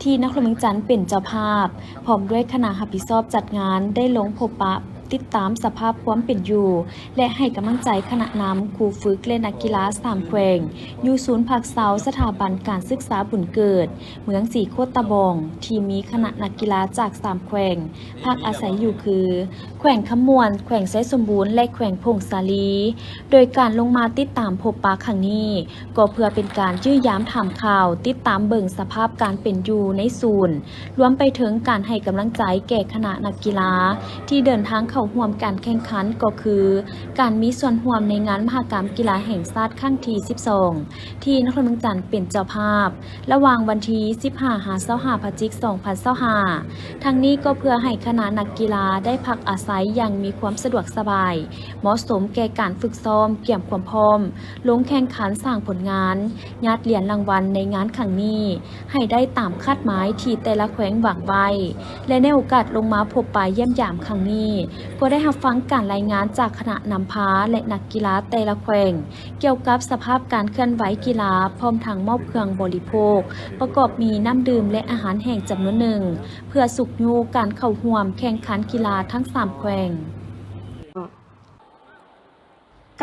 ที่นครเมืองจันทร์เป็นเจ้าภาพพร้อมด้วยคณะรับผิดชอบจัดงานได้ลงพบปะติดตามสภาพความเป็นอยู่และให้กำลังใจคณะนำครูฝึกและนักกีฬา3แขวงอยู่ศูนย์พักเซาสถาบันการศึกษาบุญเกิดเมืองสีโคตตะบองที่มีคณะนักกีฬาจาก3แขวงพักอาศัยอยู่คือแขวงขมวนแขวงไซสมบูรณ์และแขวงพงสาลีโดยการลงมาติดตามพบปะครั้งนี้ก็เพื่อเป็นการยื้อยามถามข่าวติดตามเบิ่งสภาพการเป็นอยู่ในศูนย์รวมไปถึงการให้กำลังใจแก่คณะนักกีฬาที่เดินทางเข้าร่วมการแข่งขันก็คือการมีส่วนร่วมในงานมหกรรมกีฬาแห่งชาติครั้งที่12ที่นครเมืองจันทร์เป็นเจ้าภาพระหว่างวันที่15-25 พฤศจิกายน 2025ทั้งนี้ก็เพื่อให้คณะนักกีฬาได้พักอาศัยอย่างมีความสะดวกสบายเหมาะสมแก่การฝึกซ้อมเกี่ยมความพร้อมลงแข่งขันสร้างผลงานยัดเหรียญรางวัลในงานครั้งนี้ให้ได้ตามคาดหมายที่แต่ละแขวงหวังไว้และในโอกาสลงมาพบปะเยี่ยมยามครั้งนี้ก็ได้รับฟังการรายงานจากคณะนำพาและนักกีฬาแต่ละแขวงเกี่ยวกับสภาพการเคลื่อนไหวกีฬาพร้อมทั้งมอบเครื่องบริโภคประกอบมีน้ำดื่มและอาหารแห้งจำนวนหนึ่งเพื่อสุขยูการเข้าร่วมแข่งขันกีฬาทั้ง3แขวง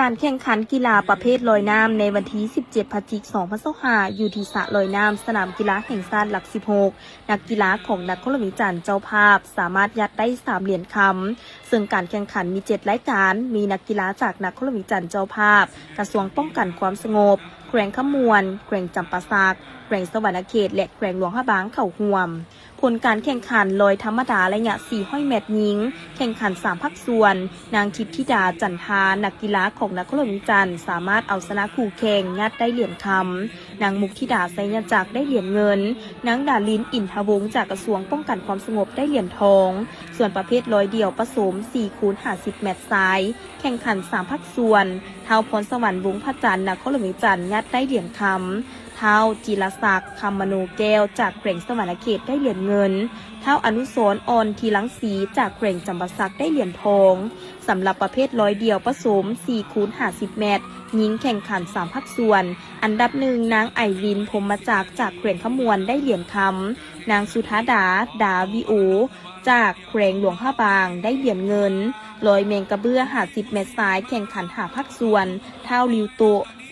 การแข่งขันกีฬาประเภทลอยน้ำในวันที่ 17 พฤศจิกายน 2025 อยู่ที่สระลอยน้ำสนามกีฬาแห่งชาติหลัก 16 นักกีฬาของนครหลวงจันทร์เจ้าภาพสามารถยัดได้3เหรียญคำซึ่งการแข่งขันมี7รายการมีนักกีฬาจากนครหลวงจันทร์เจ้าภาพกระทรวงป้องกันความสงบแขวงขมวนแขวงจำปาสักแขวงสวรรณเขตและแขวงหลวงพระบางเข้าร่วมผลการแข่งขันลอยธรรมดาระยะ400 เมตรหญิงแข่งขัน3ภาคส่วนนางทิพย์ธิดาจันทานักกีฬาของนครหลวงจันทร์สามารถเอาชนะคู่แข่งยัดได้เหรียญคำนางมุกธิดาไสยจักรได้เหรียญเงินนางดาลินอินทวงศ์จากกระทรวงป้องกันความสงบได้เหรียญทองส่วนประเภทลอยเดี่ยวผสม4x50 เมตรทรายแข่งขัน3ภาคส่วนเท้าพรสวรรค์วงศ์พระจันทร์นครหลวงจันทร์ยัดได้เหรียญคำเท้าจิรศักดิ์คำมโนแก้วจากแขวงสวรรณเขตได้เหรียญเงินเท้าอนุสรณ์อ่อนทีลังสีจากแขวงจำปาสักได้เหรียญทองสำหรับประเภทร้อยเดี่ยวผสม4x50 เมตรหญิงแข่งขัน3ภาคส่วนอันดับ1นางไอรินพรหมจักรจากแขวงขมวนได้เหรียญคำนางสุธาดาดาวิโอจากแขวงหลวงพระบางได้เหรียญเงินลอยเมงกระเบื้อ50 เมตรสายแข่งขัน5ภาคส่วนเท้าลิวโต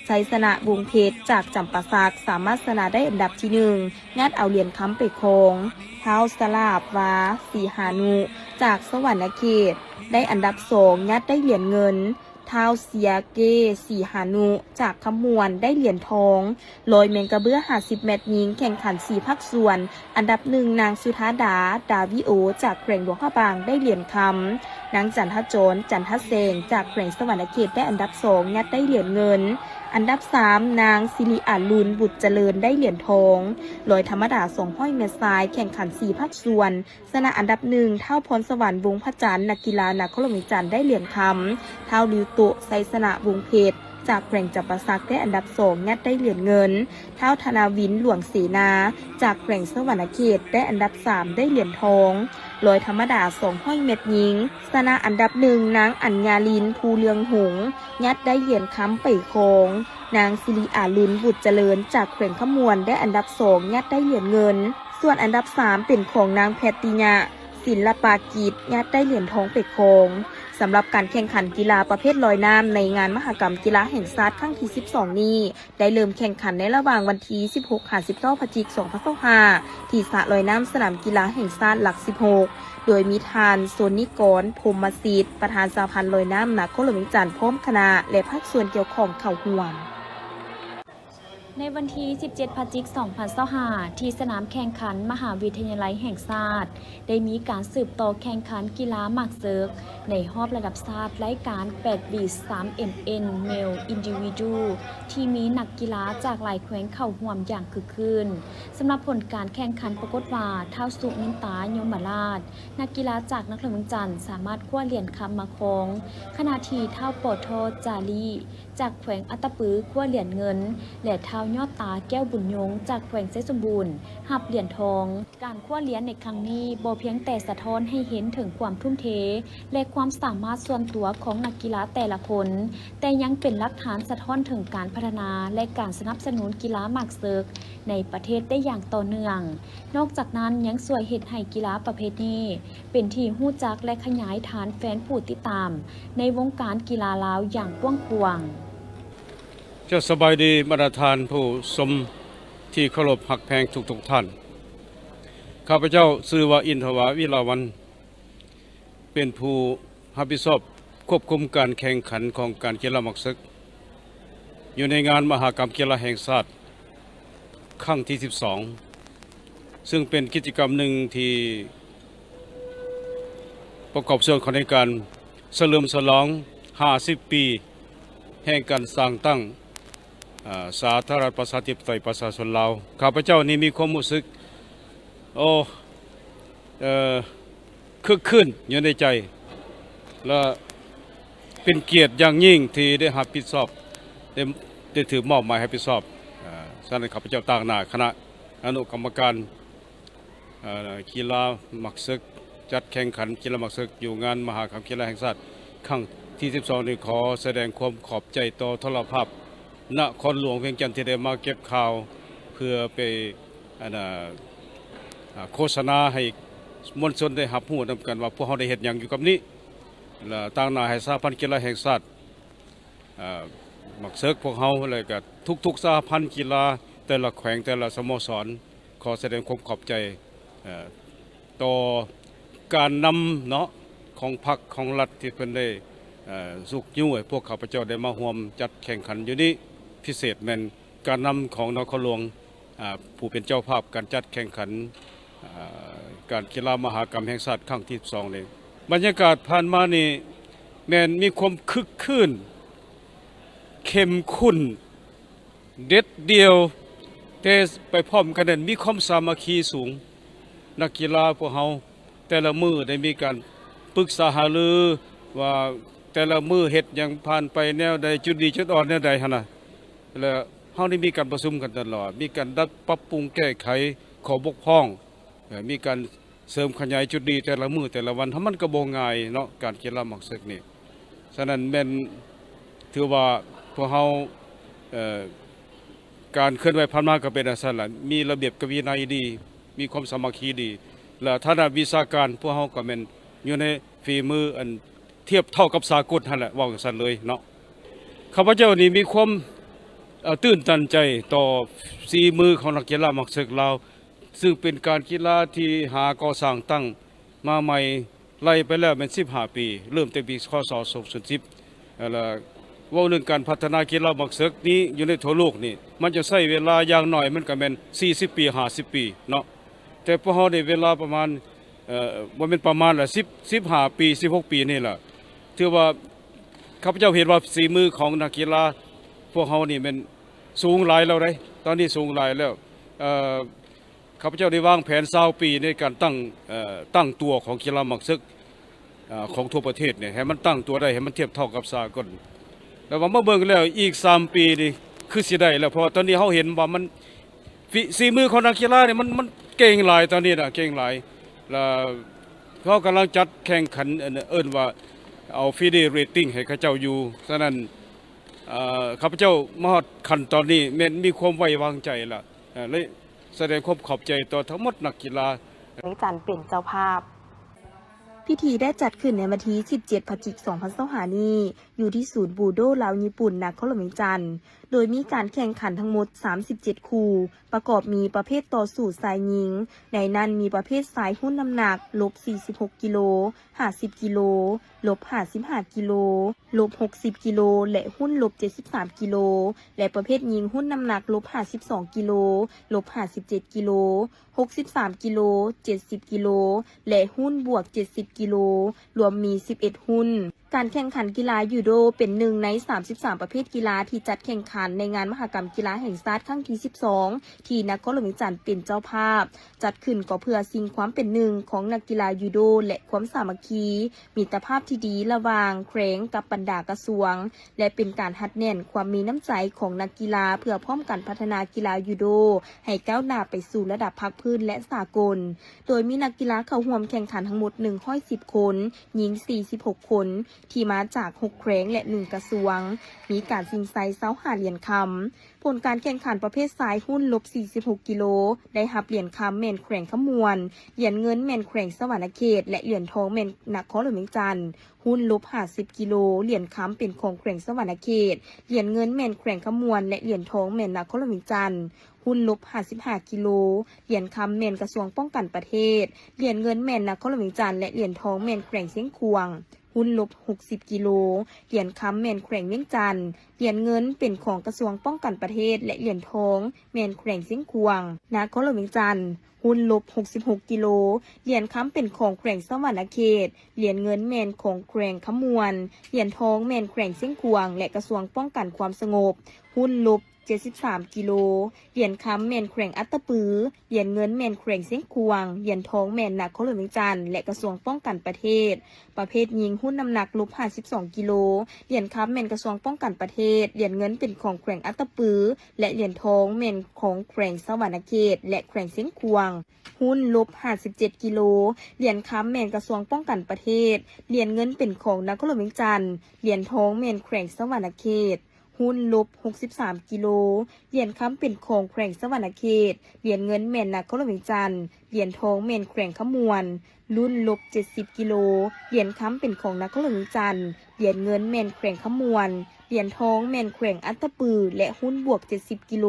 ชัยชนะวงเพชรจากจำปาสักสามารถชนะได้อันดับที่1งัดเอาเหรียญค้ำไปครองเท้าสลาบวาสีหานุจากสวรรณเขตได้อันดับ2งัดได้เหรียญเงินเท้าเสียเกสีหานุจากขมวนได้เหรียญทองลอยเมงกระเบื้อ50 เมตรหญิงแข่งขัน4ภาคส่วนอันดับ1นางสุธาดาดาวิโอจากแขวงหลวงพระบางได้เหรียญคำนางจันทโจรจันทเสงจากแขวงสวรรณเขตได้อันดับ2งัดได้เหรียญเงินอันดับ3นางสิริอาลุนบุตรเจริญได้เหรียญทองลอยธรรมดา200 เมตรทรายแข่งขัน4ภาคส่วนชนะอันดับ1เท่าพรสวรรค์วงพระจันทร์นักกีฬานครหลวงจันทร์ได้เหรียญคำเท่าลิวโตไซสนะวงเพชรจากแขวงจำปาสักได้อันดับ2งัดได้เหรียญเงินเท่าธนาวินหลวงเสนาจากแขวงสวรรณเขตได้อันดับ3ได้เหรียญทองลอยธรรมดา200 เมตรหญิงชนะอันดับ1นางอัญญาลินภูเลืองหงยัดได้เหรียญค้ำไปโคงนางสิริอาลุนบุตรเจริญจากแขวงขมวนได้อันดับ2ยัดได้เหรียญเงินส่วนอันดับ3เป็นของนางแพตติญาศิลปากิจยัดได้เหรียญทองไปโคงสำหรับการแข่งขันกีฬาประเภทลอยน้ำในงานมหกรรมกีฬาแห่งชาติครั้งที่12นี้ได้เริ่มแข่งขันในระหว่างวันที่16-19 พฤศจิกายน 2025ที่สระลอยน้ำสนามกีฬาแห่งชาติหลัก 16โดยมีทานโซนิกรพรหมศิษย์ประธานสหพันธ์ลอยน้ำนครหลวงจันทร์พร้อมคณะและภาคส่วนเกี่ยวข้องเข้าร่วมในวันที่ 17 พฤศจิกายน 2025ที่สนามแข่งขันมหาวิทยาลัยแห่งชาติได้มีการสืบต่อแข่งขันกีฬาหมากเซิร์กในรอบระดับชาติรายการ8บี3 MN Male Individual ที่มีนักกีฬาจากหลายแขวงเข้าร่วมอย่างคึกคืนสำหรับผลการแข่งขันปรากฏว่าเท้าสุมินตายมราชนักกีฬาจากนครหลวงจันทร์สามารถคว้าเหรียญคำมาครองขณะที่เท้าปอทอจารีจากแขวงอัตตปือคว้าเหรียญเงินและเท้า ยอดตาแก้วบุญยงจากแขวงไซสมบูรณ์หับเหรียญทอง การคว้าเหรียญในครั้งนี้บ่เพียงแต่สะท้อนให้เห็นถึงความทุ่มเทและความสามารถส่วนตัวของนักกีฬาแต่ละคน แต่ยังเป็นหลักฐานสะท้อนถึงการพัฒนาและการสนับสนุนกีฬาหมากเซิกในประเทศได้อย่างต่อเนื่อง นอกจากนั้นยังช่วยเฮ็ดให้กีฬาประเภทนี้เป็นที่ฮู้จักและขยายฐานแฟนผู้ติดตามในวงการกีฬาลาวอย่างกว้างขวาง เจ้าสบายดีบรรดาทานผู้ชมที่เคารพหักแพงทุกท่าน ข้าพเจ้าชื่อว่าอินทวาวิลาวันเป็นผู้รับผิดชอบควบคุมการแข่งขันของการกีฬาหมากเซิกอยู่ในงานมหกรรมกีฬาแห่งชาติครั้งที่ 12 ซึ่งเป็นกิจกรรมหนึ่งที่ประกอบส่วนของในการเฉลิมฉลอง 50 ปีแห่งการสร้างตั้งสาธารณรัฐประชาธิปไตยประชาชนลาวข้าพเจ้านี่มีความรู้สึกคึกคืนอยู่ในใจและเป็นเกียรติอย่างยิ่งที่ได้รับผิดชอบได้ถือมอบหมายให้ผิดชอบฉะนั้นข้าพเจ้าต่างหน้าคณะอนุกรรมการกีฬาหมากเซิกจัดแข่งขันกีฬาหมากเซิกอยู่งานมหกรรมกีฬาแห่งชาติครั้งที่ 12 นี้ขอแสดงความขอบใจต่อโทรภาพนครหลวงเวียงจันทร์ที่ได้มาเก็บข่าวเพื่อไปโฆษณาให้มวลชนได้รับรู้นำกันว่าพวกเขาได้เฮ็ดหยังอยู่กับนี้และต่างหน้าให้สหพันธ์กีฬาแห่งชาติหมากเซิกพวกเขาเลยก็ทุกสหพันธ์กีฬาแต่ละแขวงแต่ละสโมสรขอแสดงความขอบใจต่อการนำเนาะของพรรคของรัฐที่เพิ่นได้สุกยุ่ยพวกข้าพเจ้าได้มาร่วมจัดแข่งขันอยู่นี้พิเศษแม่นการนำของนครหลวงผู้เป็นเจ้าภาพการจัดแข่งขันการกีฬามหกรรมแห่งชาติครั้งที่ 12นี่บรรยากาศผ่านมานี่แม่นมีความคึกคืนเข้มข้นเด็ดเดียวแต่ไปพร้อมกันนั้นมีความสามัคคีสูงนักกีฬาพวกเฮาแต่ละมือได้มีการปรึกษาหารือว่าแต่ละมือเฮ็ดหยังผ่านไปแนวใดจุดดีจุดอ่อนแนวใดหั่นน่ะแล้วเฮาได้มีการประชุมกันตลอดมีการปรับปรุงแก้ไขข้อบกพร่องมีการเสริมขยายจุดดีแต่ละมือแต่ละวันถ้ามันก็บ่ง่ายเนาะการกีฬาหมากเซิกนี่ฉะนั้นแม่นถือว่าพวกเฮาการเคลื่อนไหวผ่านมาก็เป็นอันนั้นล่ะมีระเบียบกวินัยดีมีความสามัคคีดีและทางด้านวิชาการพวกเฮาก็แม่นอยู่ในฝีมืออันเทียบเท่ากับสากลนั่นแหละว่ากันซั่นเลยเนาะข้าพเจ้านี่มีความตื่นตันใจต่อฝีมือของนักกีฬาหมากเซิกลาวซึ่งเป็นการกีฬาที่หาก่อสร้างตั้งมาใหม่ไล่ไปแล้วเป็น15 ปีเริ่มตั้งปีคศ2010แล้วว่าเรื่องการพัฒนากีฬาหมากเซิกนี้อยู่ในทั่วโลกนี่มันจะใช้เวลาอย่างน้อยมันก็แม่น40 ปี50 ปีเนาะแต่พวกเฮาได้เวลาประมาณบ่แม่นประมาณละ15 ปี16 ปีนี่ล่ะถือว่าข้าพเจ้าเห็นว่าฝีมือของนักกีฬาพวกเฮานี่มันสูงหลายแล้วได้ตอนนี้สูงหลายแล้วข้าพเจ้าได้วางแผน20 ปีในการตั้งตัวของกีฬาหมากเซิกของทั่วประเทศเนี่ยให้มันตั้งตัวได้ให้มันเทียบเท่ากับสากลแล้วว่ามาเบิ่งแล้วอีก3 ปีนี่คือสิได้แล้วเพราะตอนนี้เฮาเห็นว่ามันฝีมือของนักกีฬาเนี่ยมันเก่งหลายตอนนี้น่ะเก่งหลายแล้วเขากำลังจัดแข่งขันเอิ้นว่าเอาฟีเดเรตติ้งให้เขาเจ้าอยู่ฉะนั้นข้าพเจ้ามาฮอดขั้นตอนนี้แม่นมีความไว้วางใจล่ะเลยแสดงความขอบใจต่อทั้งหมดนักกีฬา ในจันเป็นเจ้าภาพ พิธีได้จัดขึ้นในวันที่ 17 พฤศจิกายน 2025 นี้อยู่ที่ศูนย์บูโดลาวญี่ปุ่นนครหลวงเวียงจันทน์โดยมีการแข่งขันทั้งหมด 37 คู่ ประกอบมีประเภทต่อสู้ชายหญิง ในนั้นมีประเภทชายหุ้นน้ำหนัก-46 กิโล 50 กิโล-55 กิโล-60 กิโลและหุ้น-73 กิโลและประเภทหญิงหุ้นน้ำหนัก-52 กิโล-57 กิโล63 กิโล70 กิโลและหุ้นบวก70 กิโลรวมมี11 หุ้น การแข่งขันกีฬายูโดเป็นหนึ่งใน 33 ประเภทกีฬาที่จัดแข่งขันในงานมหกรรมกีฬาแห่งชาติครั้งที่ 12 ที่นครหลวงเวียงจันทน์เป็นเจ้าภาพ จัดขึ้นก็เพื่อสิ่งความเป็นหนึ่งของนักกีฬายูโดและความสามัคคีมิตรภาพที่ดีระหว่างแขวงกับบรรดากระทรวง และเป็นการหัดแน่นความมีน้ำใจของนักกีฬาเพื่อพร้อมกันพัฒนากีฬายูโดให้ก้าวหน้าไปสู่ระดับภาคพื้นและสากล โดยมีนักกีฬาเข้าร่วมแข่งขันทั้งหมด110 คนหญิง 46 คนที่มาจาก 6 แขวงและ 1 กระทรวง มีการชิงไซ25 เหรียญคำผลการแข่งขันประเภทสายหุ้นลบ 46 กิโลได้รับเหรียญคำแม่นแขวงขมวนเหรียญเงินแม่นแขวงสวรรณเขตและเหรียญทองแม่นนครหลวงเวียงจันทน์หุ้นลบ 50 กิโลเหรียญคำเป็นของแขวงสวรรณเขตเหรียญเงินแม่นแขวงขมวนและเหรียญทองแม่นนครหลวงเวียงจันทน์หุ้นลบ 55 กิโลเหรียญคำแม่นกระทรวงป้องกันประเทศเหรียญเงินแม่นนครหลวงเวียงจันทน์และเหรียญทองแม่นแขวงเสียงควงหุ้นลบ 60 กิโลเหรียญคำแม่นแขวงเวียงจันทน์เหรียญเงินเป็นของกระทรวงป้องกันประเทศและเหรียญทองแม่นแขวงเสียงควงนครหลวงเวียงจันทน์หุ้นลบ 66 กิโลเหรียญคำเป็นของแขวงสวรรณเขตเหรียญเงินแม่นของแขวงขมวนเหรียญทองแม่นแขวงเสียงควงและกระทรวงป้องกันความสงบหุ้นลบ 73 กิโลเหรียญคำแม่นแขวงอัตตปือเหรียญเงินแม่นแขวงเสียงควงเหรียญทองแม่นนครหลวงเวียงจันทน์และกระทรวงป้องกันประเทศประเภทหญิงหุ้นน้ำหนักลบ 52 กิโลเหรียญคำแม่นกระทรวงป้องกันประเทศเหรียญเงินเป็นของแขวงอัตตปือและเหรียญทองแม่นของแขวงสวรรณเขตและแขวงเสียงควงหุ้นลบ 57 กิโลเหรียญคำแม่นกระทรวงป้องกันประเทศเหรียญเงินเป็นของนครหลวงเวียงจันทน์เหรียญทองแม่นแขวงสวรรณเขตหุ้นลบ 63 กิโลเหรียญคำเป็นของแขวงสวรรณเขตเหรียญเงินแม่นนครหลวงเวียงจันทน์เหรียญทองแม่นแขวงขมวนรุ่นลบ 70 กิโลเหรียญคำเป็นของนครหลวงเวียงจันทน์เหรียญเงินแม่นแขวงขมวนเหรียญทองแม่นแขวงอัตตปือและหุ้นบวก 70 กิโล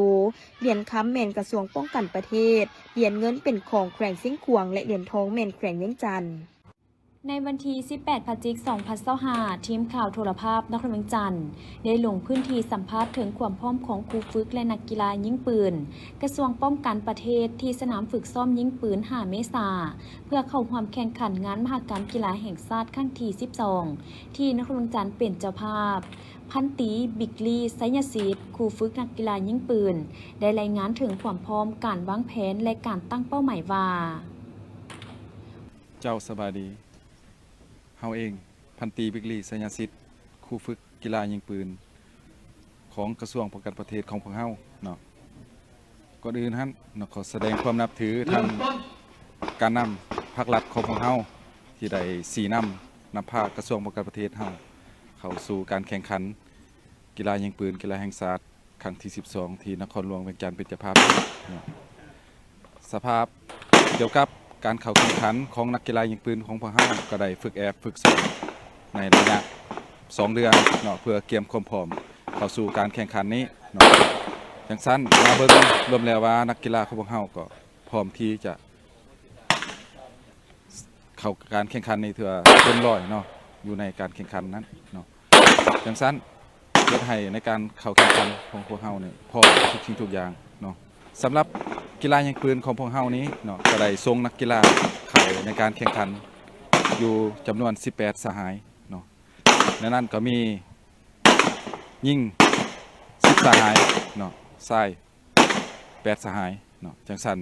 เหรียญคำแม่นกระทรวงป้องกันประเทศเหรียญเงินเป็นของแขวงเสียงขวงและเหรียญทองแม่นแขวงเวียงจันทน์ในวันที่ 18 พฤศจิกายน 2025 ทีมข่าวโทรภาพนครหลวงเวียงจันทน์ได้ลงพื้นที่สัมภาษณ์ถึงความพร้อมของครูฝึกและนักกีฬายิงปืนกระทรวงป้องกันประเทศที่สนามฝึกซ้อมยิงปืน5 เมษายนเพื่อเข้าร่วมแข่งขันงานมหกรรมกีฬาแห่งชาติครั้งที่ 12 ที่นครหลวงเวียงจันทน์เป็นเจ้าภาพพันตีบิกลีไซยศิษฐ์ครูฝึกนักกีฬายิงปืนได้รายงานถึงความพร้อมการวางแผนและการตั้งเป้าหมายว่าเจ้าสบายดีเฮาเองพันตรีบิกลีสัญญาสิทธิ์ครูฝึกกีฬายิงปืนของกระทรวงป้องกันประเทศของพวกเฮาเนาะก่อนอื่นท่านขอแสดงความนับถือทางการนำภาครัฐของพวกเฮาที่ได้สีนำพากระทรวงป้องกันประเทศเฮาเข้าสู่การแข่งขันกีฬายิงปืนกีฬาแห่งชาติครั้งที่ 12 ที่นครหลวงเวียงจันทน์เป็นเจ้าภาพเนาะสภาพเกี่ยวกับการเข้าแข่งขันของนักกีฬายิงปืนของพวกเฮาก็ได้ฝึกฝึกซ้อมในระยะ2 เดือนเนาะเพื่อเตรียมความพร้อมเข้าสู่การแข่งขันนี้เนาะจังซั่นมาเบิ่งรวมแล้วว่านักกีฬาของพวกเฮาก็พร้อมที่จะเข้าการแข่งขันนี้เถื่อเต็มร้อยเนาะอยู่ในการแข่งขันนั้นเนาะจังซั่นเฮ็ดให้ในการเข้าแข่งขันของพวกเฮาเนี่ยพร้อมทุกสิ่งทุกอย่างเนาะสำหรับกีฬายิงปืนของพวกเฮานี้เนาะก็ได้ส่งนักกีฬาเข้าในการแข่งขันอยู่จำนวน 18 สหายเนาะในนั้นก็มียิง 10 สหายเนาะชาย 8 สหายเนาะจังซั่น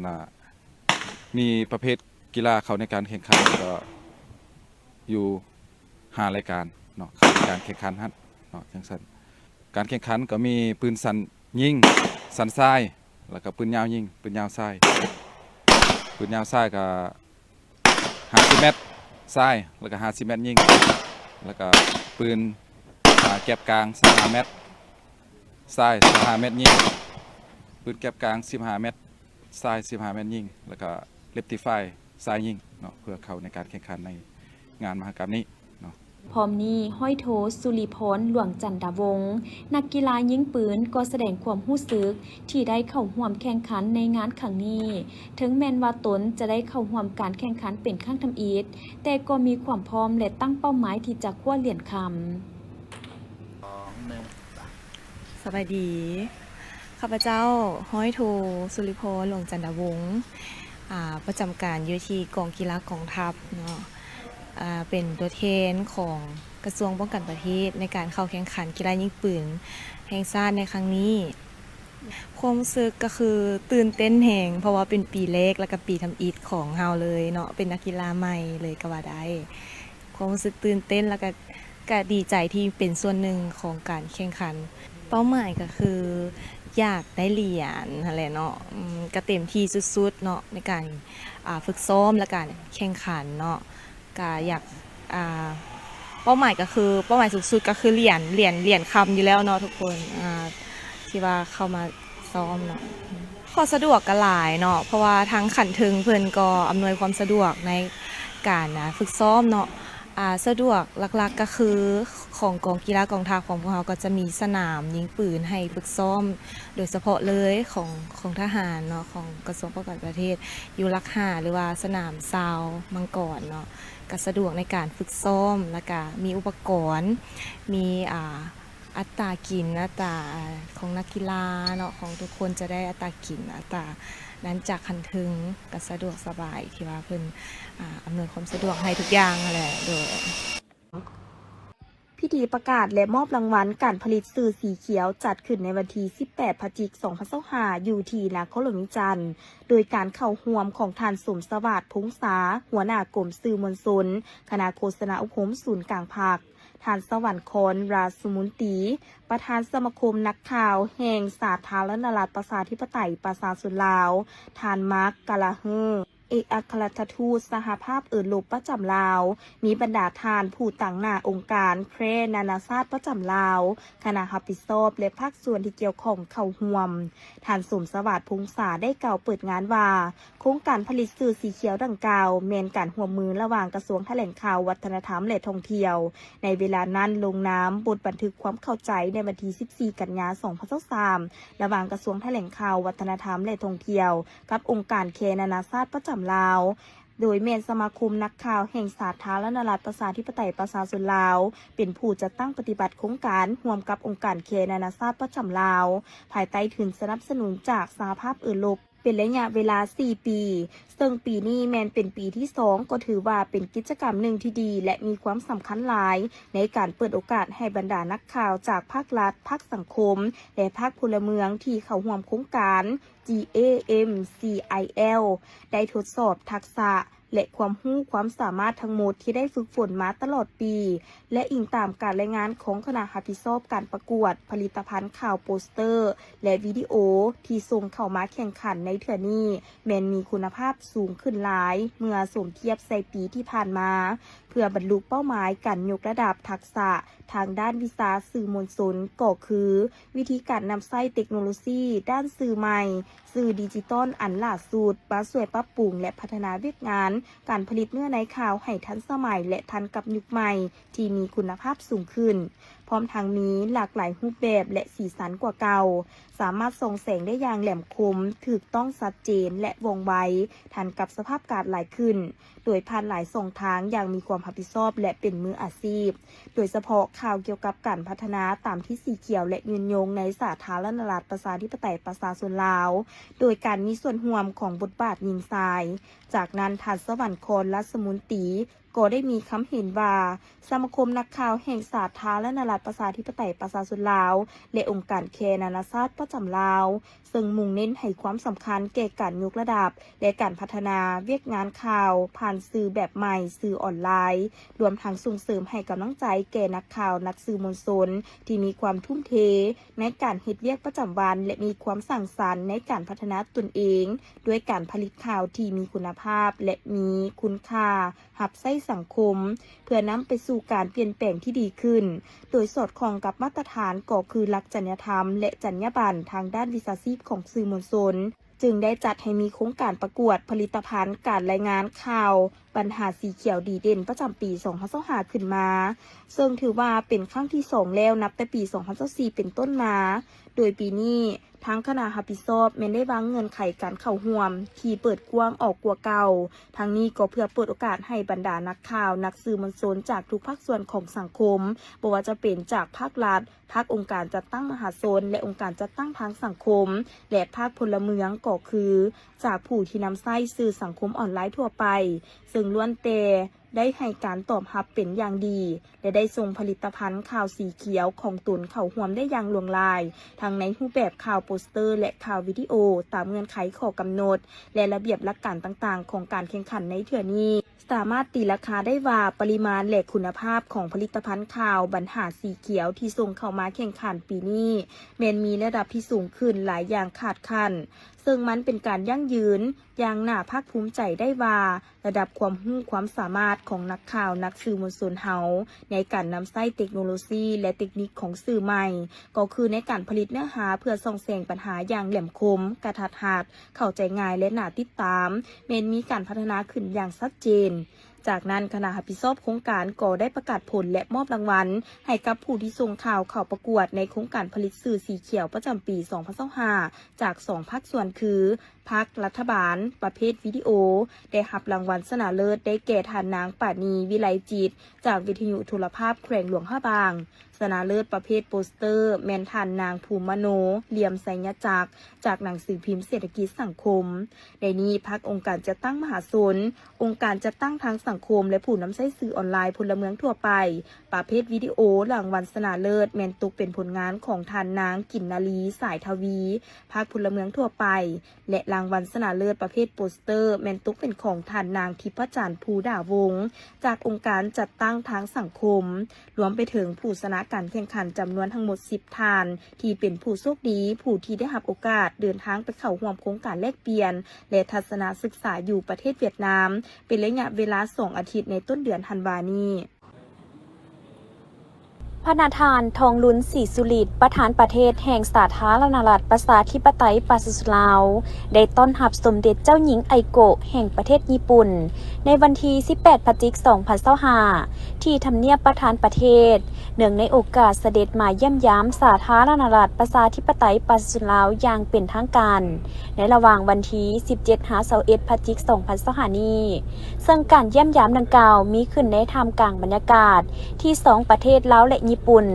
มีประเภทกีฬาเข้าในการแข่งขันก็อยู่5 รายการเนาะเข้าในการแข่งขันนั้นเนาะจังซั่นการแข่งขันก็มีปืนสั้นยิงสั้นทรายแล้วก็ปืนยาวยิงปืนยาวทรายปืนยาวทรายก็50 เมตรทรายแล้วก็50 เมตรยิงแล้วก็ปืนแก็บกลาง15 เมตรทราย15 เมตรยิงปืนแก็บกลาง15 เมตรทราย15 เมตรยิงแล้วก็เลปติฟายทรายยิงเนาะเพื่อเข้าในการแข่งขันในงานมหกรรมนี้พร้อมนี้ห้อยโถสุริพรหลวงจันดาวงศ์นักกีฬายิงปืนก็แสดงความรู้สึกที่ได้เข้าร่วมแข่งขันในงานครั้งนี้ถึงแม้ว่าตนจะได้เข้าร่วมการแข่งขันเป็นครั้งทำอิฐแต่ก็มีความพร้อมและตั้งเป้าหมายที่จะคว้าเหรียญคสบายดีข้าพเจ้าห้อยโทสุริพรหลวงจันดาวงศ์ประจำการอยู่ที่กองกีฬากองทัพเนาะเป็นตัวแทนของ กระทรวงป้องกันประเทศในการเข้าแข่งขันกีฬายิงปืนแห่งชาติในครั้งนี้ความรู้สึกก็คือตื่นเต้นแหงเพราะว่าเป็นปีแรกแล้วก็ปีทำอิฐของเฮาเลยเนาะเป็นนักกีฬาใหม่เลยก็ว่าได้ความรู้สึกตื่นเต้นแล้วก็ดีใจที่เป็นส่วนหนึ่งของการแข่งขันเป้าหมายก็คืออยากได้เหรียญอะไรเนาะก็เต็มที่สุดๆเนาะในการฝึกซ้อมและการแข่งขันเนาะก็อยากเป้าหมายก็คือเป้าหมายสูงสุดก็คือเหรียญคำอยู่แล้วเนาะทุกคนที่ว่าเข้ามาซ้อมเนาะข้อสะดวกก็หลายเนาะเพราะว่าทางขันถึงเพิ่นก็อำนวยความสะดวกในการฝึกซ้อมเนาะสะดวกหลักๆก็คือของกองกีฬากองทัพของพวกเราก็จะมีสนามยิงปืนให้ฝึกซ้อมโดยเฉพาะเลยของทหารเนาะของกระทรวงป้องกันประเทศอยู่ลักหาหรือว่าสนามซาวมังกรเนาะก็สะดวกในการฝึกซ้อมแล้วก็มีอุปกรณ์มีอัตรากินอัตราของนักกีฬาเนาะของทุกคนจะได้อัตรากินอัตรานั้นจากคันถึงก็สะดวกสบายที่ว่าเพิ่นอำนวยความสะดวกให้ทุกอย่างนั่นแหละโดย พิธีประกาศและมอบรางวัลการผลิตสื่อสีเขียวจัดขึ้นในวันที่ 18 พฤศจิกายน 2025 อยู่ที่นครหลวงจันทร์โดยการเข้าร่วมของท่านสมสวัสดิ์พงษาหัวหน้ากรมสื่อมวลชนคณะโฆษณาอุปมศูนย์กลางภาคท่านสวรรครราชสุมุนตีประธานสมาคมนักข่าวแห่งสาธารณรัฐประชาธิปไตยประชาชนลาวท่านมาร์คกาลาเฮอร์เอกอัครราชทูตสหภาพยุโรปประจำลาวมีบรรดาทานผู้ต่างหน้าองค์การเครนานาชาติประจำลาวคณะรับผิดชอบและภาคส่วนที่เกี่ยวข้องเข้าร่วมท่านสมสวัสดิ์พงษาได้กล่าวเปิดงานว่าโครงการผลิตสื่อสีเขียวดังกล่าวแมนการร่วมมือระหว่างกระทรวงแถลงข่าววัฒนธรรมและท่องเที่ยวในเวลานั้นลงนามบทบันทึกความเข้าใจในวันที่ 14 กันยายน 2023 ระหว่างกระทรวงแถลงข่าววัฒนธรรมและท่องเที่ยวกับองค์การเคนานาชาติประจำลาวโดยเมนสมาคมนักข่าวแห่งสาธารณรัฐประชาธิปไตยประชาชนลาวเป็นผู้จัดตั้งปฏิบัติโครงการร่วมกับองค์การเคนานาชาติประจำลาวภายใต้ทุนสนับสนุนจากสหภาพยุโรปเป็นระยะเวลา 4 ปีซึ่งปีนี้แมนเป็นปีที่ 2 ก็ถือว่าเป็นกิจกรรมหนึ่งที่ดีและมีความสำคัญหลายในการเปิดโอกาสให้บรรดานักข่าวจากภาครัฐภาคสังคมและภาคพลเมืองที่เข้าร่วมโครงการ GAMCIL ได้ทดสอบทักษะและความรู้ความสามารถทั้งหมดที่ได้ฝึกฝนมาตลอดปีและอิงตามการรายงานของคณะรับผิดชอบการประกวดผลิตภัณฑ์ข่าวโปสเตอร์และวิดีโอที่ส่งเข้ามาแข่งขันในเทื่อนี้แม้นมีคุณภาพสูงขึ้นหลายเมื่อสมเทียบใส่ปีที่ผ่านมาเพื่อบรรลุเป้าหมายการยกระดับทักษะทางด้านวิชาสื่อมวลชนก็คือวิธีการนำใช้เทคโนโลยีด้านสื่อใหม่สื่อดิจิตอลอันล่าสุดมาช่วยปรับปรุงและพัฒนาเวียกงานการผลิตเนื้อในข่าวให้ทันสมัยและทันกับยุคใหม่ที่มีคุณภาพสูงขึ้นพร้อมทางนี้หลากหลายรูปแบบและสีสันกว่าเก่าสามารถส่งแสงได้อย่างแหลมคมถูกต้องชัดเจนและว่องไวทันกับสภาพการหลายขึ้นโดยผ่านหลายช่องทางอย่างมีความรับผิดชอบและเป็นมืออาชีพโดยเฉพาะข่าวเกี่ยวกับการพัฒนาตามที่สีเขียวและยืนยงในสาธารณรัฐประชาธิปไตยประชาชนลาวโดยการมีส่วนร่วมของบทบาทยิงทรายจากนั้นท่านสวรรครราชมุนตีก็ได้มีคำเห็นว่าสมาคมนักข่าวแห่งสาธารณรัฐประชาธิปไตยประชาชนลาวและองค์การเคนานาชาติประจำลาวซึ่งมุ่งเน้นให้ความสำคัญแก่การยกระดับและการพัฒนาเวียกงานข่าวผ่านสื่อแบบใหม่สื่อออนไลน์รวมทั้งส่งเสริมให้กำลังใจแก่นักข่าวนักสื่อมวลชนที่มีความทุ่มเทในการเฮ็ดเวียกประจำวันและมีความสร้างสรรค์ในการพัฒนาตนเองด้วยการผลิตข่าวที่มีคุณภาพและมีคุณค่ารับใช้สังคมเพื่อนำไปสู่การเปลี่ยนแปลงที่ดีขึ้นโดยสอดคล้องกับมาตรฐานก็คือหลักจริยธรรมและจรรยาบรรณทางด้านวิชาชีพของสื่อมวลชนจึงได้จัดให้มีโครงการประกวดผลิตภัณฑ์การรายงานข่าวปัญหาสีเขียวดีเด่นประจำปี 2025 ขึ้นมาซึ่งถือว่าเป็นครั้งที่ 2 แล้วนับแต่ปี 2024 เป็นต้นมาโดยปีนี้ทั้งคณะรับผิดชอบแม้นได้วางเงื่อนไขการเข้าร่วมที่เปิดกว้างออกกว่าเก่าทั้งนี้ก็เพื่อเปิดโอกาสให้บรรดานักข่าวนักสื่อมวลชนจากทุกภาคส่วนของสังคมบ่ว่าจะเป็นจากภาครัฐภาคองค์การจัดตั้งมหาชนและองค์การจัดตั้งทางสังคมและภาคพลเมืองก็คือจากผู้ที่นำใช้สื่อสังคมออนไลน์ทั่วไปซึ่งล้วนแต่ ได้ให้การตอบรับเป็นอย่างดี และได้ส่งผลิตภัณฑ์ข่าวสีเขียวของตนเข้าร่วมได้อย่างลวงลายทั้งในรูปแบบข่าวโปสเตอร์และข่าววิดีโอตามเงื่อนไขข้อกำหนดและระเบียบหลักการต่างๆของการแข่งขันในเทื่อนี้สามารถตีราคาได้ว่าปริมาณและคุณภาพของผลิตภัณฑ์ข่าวบรรหาสีเขียวที่ส่งเข้ามาแข่งขันปีนี้แม้นมีระดับที่สูงขึ้นหลายอย่างขาดคันซึ่งมันเป็นการยั่งยืนอย่างน่าภาคภูมิใจได้ว่าระดับความรู้ความสามารถของนักข่าวนักสื่อมวลชนเฮาในการนำใช้เทคโนโลยีและเทคนิคของสื่อใหม่ก็คือในการผลิตเนื้อหาเพื่อส่องแสงปัญหาอย่างแหลมคมกระทัดรัดเข้าใจง่ายและน่าติดตามแม้นมีการพัฒนาขึ้นอย่างชัดเจนจากนั้นคณะรับผิดชอบโครงการก็ได้ประกาศผลและมอบรางวัลให้กับผู้ที่ส่งข่าวเข้าประกวดในโครงการผลิตสื่อสีเขียวประจำปี 2025 จาก 2 ภาคส่วนคือภาครัฐบาลประเภทวิดีโอได้รับรางวัลชนะเลิศได้แก่ท่านนางปานีวิไลจิตจากวิทยุโทรภาพแขวงหลวงพระบางชนะเลิศประเภทโปสเตอร์แมนท่านนางภูมิมโนเหลี่ยมไสยจักรจากหนังสือพิมพ์เศรษฐกิจสังคมในนี้ภาคองค์การจัดตั้งมหาชนองค์การจัดตั้งทางสังคมและผู้นำใช้สื่อออนไลน์พลเมืองทั่วไปประเภทวิดีโอรางวัลชนะเลิศแมนตกเป็นผลงานของท่านนางกินนาลีสายทวีภาคพลเมืองทั่วไปและรางวัลชนะเลิศประเภทโปสเตอร์แมนตกเป็นของท่านนางทิพจันทร์ภูดาวงศ์จากองค์การจัดตั้งทางสังคมรวมไปถึงผู้ชนะการแข่งขันจำนวนทั้งหมด10ท่านที่เป็นผู้โชคดีผู้ที่ได้รับโอกาสเดินทางไปเข้าร่วมโครงการแลกเปลี่ยนและทัศนศึกษาอยู่ประเทศเวียดนามเป็นระยะเวลา2 อาทิตย์ในต้นเดือนธันวาคมนี้พระนาธานทองลุ้นศรีสุริตประธานประเทศแห่งสาธารณรัฐประชาธิปไตยปาซิสุลาวได้ต้อนรับสมเด็จเจ้าหญิงไอโกะแห่งประเทศญี่ปุ่นในวันที่ 18 พฤศจิกายน 2025 ที่ทำเนียบประธานประเทศเนื่องในโอกาสเสด็จมาเยี่ยมยามสาธารณรัฐประชาธิปไตยปาซิสุลาวอย่างเป็นทางการในระหว่างวันที่ 17-21 พฤศจิกายน 2025 นี้ซึ่งการเยี่ยมยามดังกล่าวมีขึ้นในท่ามกลางบรรยากาศที่2 ประเทศลาวและญี่ปุ่น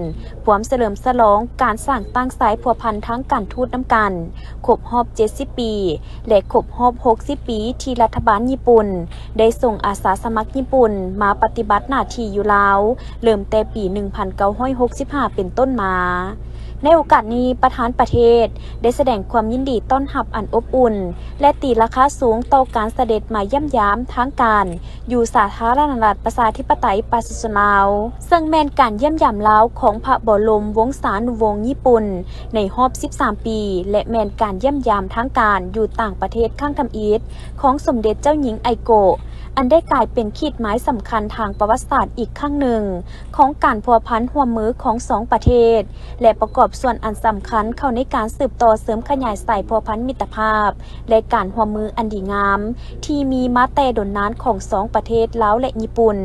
พร้อมเฉลิมฉลองการสร้างตั้งสายพัวพันทั้งการทูตน้ำกันครบรอบ 70 ปีและครบรอบ 60 ปีที่รัฐบาลญี่ปุ่นได้ส่งอาสาสมัครญี่ปุ่นมาปฏิบัติหน้าที่อยู่ลาวเริ่มแต่ปี 1965 เป็นต้นมาในโอกาสนี้ประธานประเทศได้แสดงความยินดีต้อนรับอันอบอุ่นและตีราคาสูงต่อการเสด็จมาเยี่ยมยามทางการอยู่สาธารณรัฐประชาธิปไตยปาซิสุลาวซึ่งแม้นการเยี่ยมยามลาวของพระบรมวงศานุวงศ์ญี่ปุ่นในรอบ 13 ปีและแม้นการเยี่ยมยามทางการอยู่ต่างประเทศข้างทำอิฐของสมเด็จเจ้าหญิงไอโกะอันได้กลายเป็นขีดหมายสำคัญทางประวัติศาสตร์อีกครั้งหนึ่งของการพัวพันร่วมมือของ2 ประเทศและประกอบส่วนอันสำคัญเข้าในการสืบต่อเสริมขยายสายพัวพันมิตรภาพและการร่วมมืออันดีงามที่มีมาแต่ดนนานของ2 ประเทศลาวและญี่ปุ่น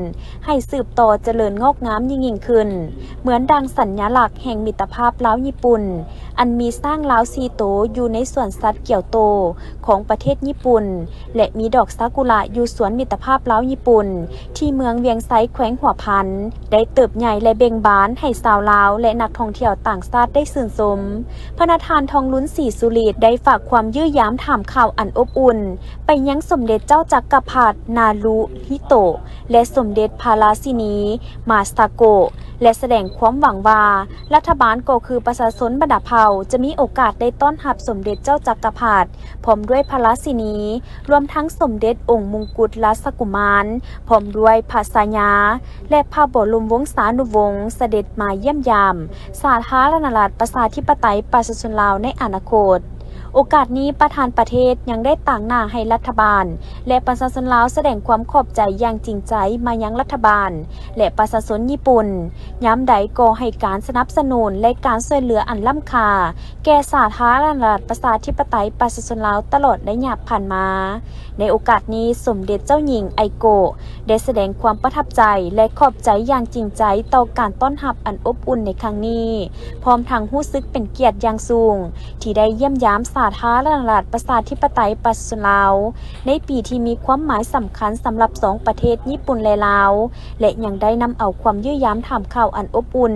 ให้สืบต่อเจริญงอกงามยิ่งขึ้นเหมือนดังสัญลักษณ์แห่งมิตรภาพลาวญี่ปุ่นอันมีสร้างลาวซีโตอยู่ในสวนสัตว์เกียวโตของประเทศญี่ปุ่นและมีดอกซากุระอยู่สวนมิตรภาพลาวญี่ปุ่นที่เมืองเวียงไซแขวงหัวพันได้เติบใหญ่และเบ่งบานให้ชาวลาวและนักท่องเที่ยวต่างชาติได้ชื่นชมพระนาธานทองลุ้นศรีสุริตได้ฝากความยื้อย้ำถามข่าวอันอบอุ่นไปยังสมเด็จเจ้าจักรพรรดินารุฮิโตะและสมเด็จพระราชินีมาสตาโกะและแสดงความหวังว่ารัฐบาลก็คือประชาชนบรรดาเผ่าจะมีโอกาสได้ต้อนรับสมเด็จเจ้าจักรพรรดิพร้อมด้วยพระราชินีรวมทั้งสมเด็จองค์มงกุฎราชกุมารพร้อมด้วยพระสายาและพระบรมวงศานุวงศ์เสด็จมาเยี่ยมยามสาธารณรัฐประชาธิปไตยปาซิสุลาวในอนาคตโอกาสนี้ประธานประเทศยังได้ต่างหน้าให้รัฐบาลและประชาชนลาวแสดงความขอบใจอย่างจริงใจมายังรัฐบาลและประชาชนญี่ปุ่นย้ำใดก็ให้การสนับสนุนและการช่วยเหลืออันล้ำค่าแก่สาธารณรัฐประชาธิปไตยประชาชนลาวตลอดระยะผ่านมาในโอกาสนี้สมเด็จเจ้าหญิงไอโกะได้แสดงความประทับใจและขอบใจอย่างจริงใจต่อการต้อนรับอันอบอุ่นในครั้งนี้พร้อมทั้งรู้สึกเป็นเกียรติอย่างสูงที่ได้เยี่ยมยามสาธารณรัฐประชาธิปไตยปาซิสุลาวในปีที่มีความหมายสำคัญสำหรับ2 ประเทศญี่ปุ่นและลาวและยังได้นำเอาความยื้อย้ำถามข่าวอันอบอุ่น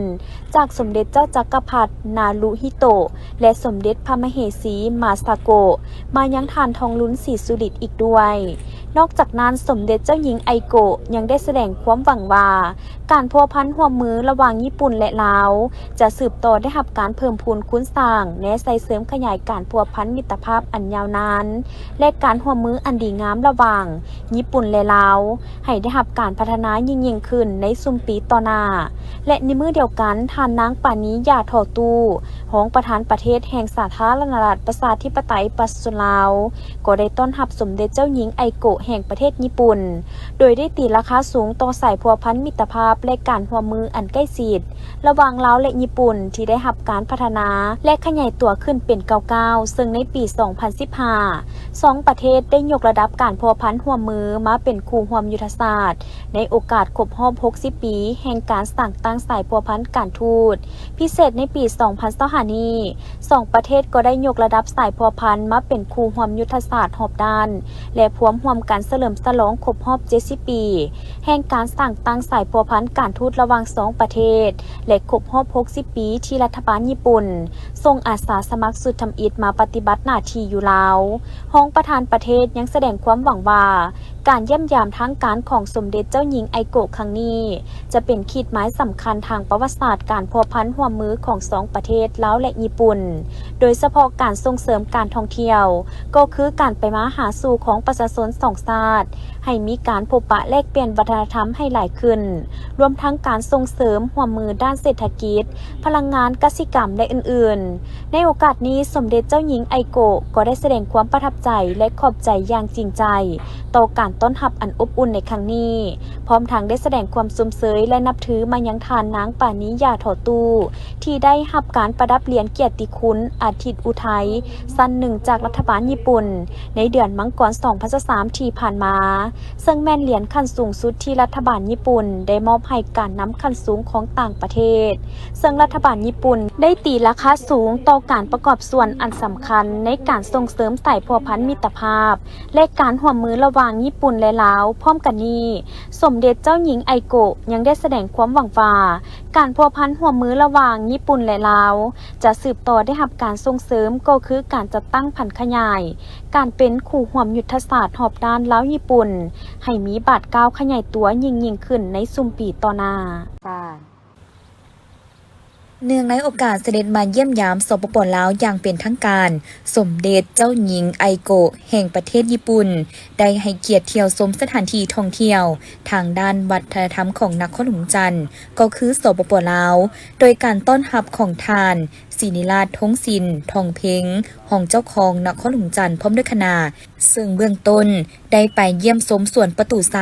จากสมเด็จเจ้าจักรพรรดินารุฮิโตะและสมเด็จพระมเหสีมาซาโกะมายังทานทองลุ้นศรีสุริตอีกด้วยใน นอกจากนั้นสมเด็จเจ้าหญิงไอโกะยังได้แสดงความหวังว่าการพัวพันร่วมมือระหว่างญี่ปุ่นและลาวจะสืบต่อได้รับการเพิ่มพูนคุ้นสร้างแนใส่เสริมขยายการพัวพันมิตรภาพอันยาวนานและการร่วมมืออันดีงามระหว่างญี่ปุ่นและลาวให้ได้รับการพัฒนายิ่งขึ้นในซุมปีต่อหน้าและในมือเดียวกันท่านนางปานียาถอตู้รองประธานประเทศแห่งสาธารณรัฐประชาธิปไตยประชาชนลาวก็ได้ต้อนรับสมเด็จเจ้าหญิงไอโกะแห่งประเทศญี่ปุ่นโดยได้ตีราคาสูงต่อสายพัวพันมิตรภาพและการร่วมมืออันใกล้ชิดระหว่างลาวและญี่ปุ่นที่ได้รับการพัฒนาและขยายตัวขึ้นเป็นก้าวๆซึ่งในปี 2015 สองประเทศได้ยกระดับการพัวพันร่วมมือมาเป็นคู่ร่วมยุทธศาสตร์ในโอกาสครบรอบ 60 ปีแห่งการสร้างตั้งสายพัวพันการทูตพิเศษในปี 2025 นี้สองประเทศก็ได้ยกระดับสายพัวพันมาเป็นคู่ร่วมยุทธศาสตร์รอบด้านและพร้อมร่วมกันเฉลิมฉลองครบรอบ 70 ปีแห่งการสร้างตั้งสายพัวพันการทูตระหว่างสองประเทศและครบรอบ 60 ปีที่รัฐบาลญี่ปุ่นส่งอาสาสมัครสุดทำอิฐมาปฏิบัติหน้าที่อยู่ลาวรองประธานประเทศยังแสดงความหวังว่าการเยี่ยมยามทางการของสมเด็จเจ้าหญิงไอโกะครั้งนี้จะเป็นขีดหมายสำคัญทางประวัติศาสตร์การพัวพันร่วมมือของสองประเทศลาวและญี่ปุ่นโดยเฉพาะการส่งเสริมการท่องเที่ยวก็คือการไปมาหาสู่ของประชาชนสองชาติให้มีการพบปะแลกเปลี่ยนวัฒนธรรมให้หลายขึ้นรวมทั้งการส่งเสริมร่วมมือด้านเศรษฐกิจพลังงานกสิกรรมและอื่นๆในโอกาสนี้สมเด็จเจ้าหญิงไอโกะก็ได้แสดงความประทับใจและขอบใจอย่างจริงใจต่อการต้อนรับอันอบอุ่นในครั้งนี้พร้อมทั้งได้แสดงความสมเสยและนับถือมายังทานนางปานิยาถอตู้ที่ได้รับการประดับเหรียญเกียรติคุณอาทิตย์อุทัยสั้นหนึ่งจากรัฐบาลญี่ปุ่นในเดือนมังกร 2023 ที่ผ่านมาซึ่งแม่นเหรียญขั้นสูงสุดที่รัฐบาลญี่ปุ่นได้มอบให้การนำขั้นสูงของต่างประเทศซึ่งรัฐบาลญี่ปุ่นได้ตีราคาสูงต่อการประกอบส่วนอันสำคัญในการส่งเสริมสายพัวพันมิตรภาพและการร่วมมือระหว่างญี่ปุ่นและลาวพร้อมกันนี้สมเด็จเจ้าหญิงไอโกะยังได้แสดงความหวังว่าการพัวพันร่วมมือระหว่างญี่ปุ่นและลาวจะสืบต่อได้รับการส่งเสริมก็คือการจัดตั้งพันธุ์ขยายการเป็นคู่ร่วมยุทธศาสตร์รอบด้านลาวญี่ปุ่นให้มีบาดก้าวขยายตัวยิ่งขึ้นในซุมปีต่อหน้าเนื่องในโอกาสเสด็จมาเยี่ยมยามสปป.ลาวอย่างเป็นทางการสมเด็จเจ้าหญิงไอโกะแห่งประเทศญี่ปุ่นได้ให้เกียรติเที่ยวชมสถานที่ท่องเที่ยวทางด้านวัฒนธรรมของนครหลวงจันทร์ก็คือสปป.ลาวโดยการต้อนรับของทานศิริราชทงศิลป์ทองเพ็งห้องเจ้าของนครหลวงจันทร์พร้อมด้วยคณะซึ่งเบื้องต้นได้ไปเยี่ยมชมสวนประตูไซ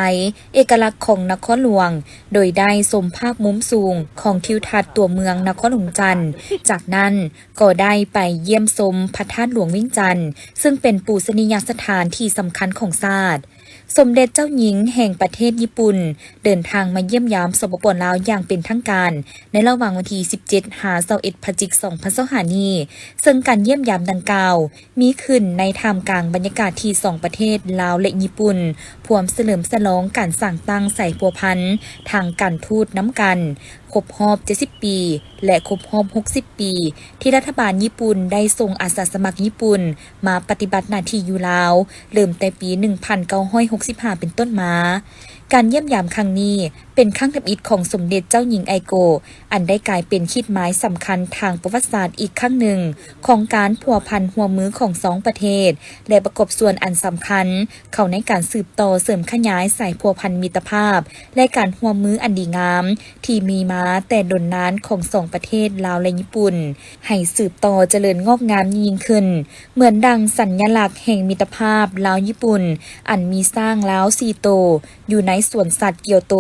เอกลักษณ์ของนครหลวงโดยได้ชมภาพมุมสูงของทิวทัศน์ตัวเมืองนครหลวงจันทร์จากนั้นก็ได้ไปเยี่ยมชมพระธาตุหลวงวิ่งจันทร์ซึ่งเป็นปูชนียสถานที่สำคัญของชาติสมเด็จเจ้าหญิงแห่งประเทศญี่ปุ่นเดินทางมาเยี่ยมยามสปป.ลาวอย่างเป็นทางการในระหว่างวันที่ 17-21 พฤศจิกายน 2025 นี้ซึ่งการเยี่ยมยามดังกล่าวมีขึ้นในท่ามกลางบรรยากาศที่สองประเทศลาวและญี่ปุ่นพร้อมเฉลิมฉลองการสร้างตั้งสายพัวพันทางการทูตน้ำกันครบรอบ 70 ปีและครบรอบ 60 ปีที่รัฐบาลญี่ปุ่นได้ส่งอาสาสมัครญี่ปุ่นมาปฏิบัติหน้าที่อยู่ลาวเริ่มแต่ปี 1965 เป็นต้นมาการเยี่ยมยามครั้งนี้เป็นครั้งทำอิฐของสมเด็จเจ้าหญิงไอโกะอันได้กลายเป็นขีดหมายสำคัญทางประวัติศาสตร์อีกครั้งหนึ่งของการพัวพันหัวมือของสองประเทศและประกอบส่วนอันสำคัญเข้าในการสืบต่อเสริมขยายสายพัวพันมิตรภาพและการหัวมืออันดีงามที่มีมาแต่ดนนานของสองประเทศลาวและญี่ปุ่นให้สืบต่อเจริญงอกงามยิ่งขึ้นเหมือนดังสัญลักษณ์แห่งมิตรภาพลาวญี่ปุ่นอันมีสร้างลาวซีโตอยู่ในสวนสัตว์เกียวโต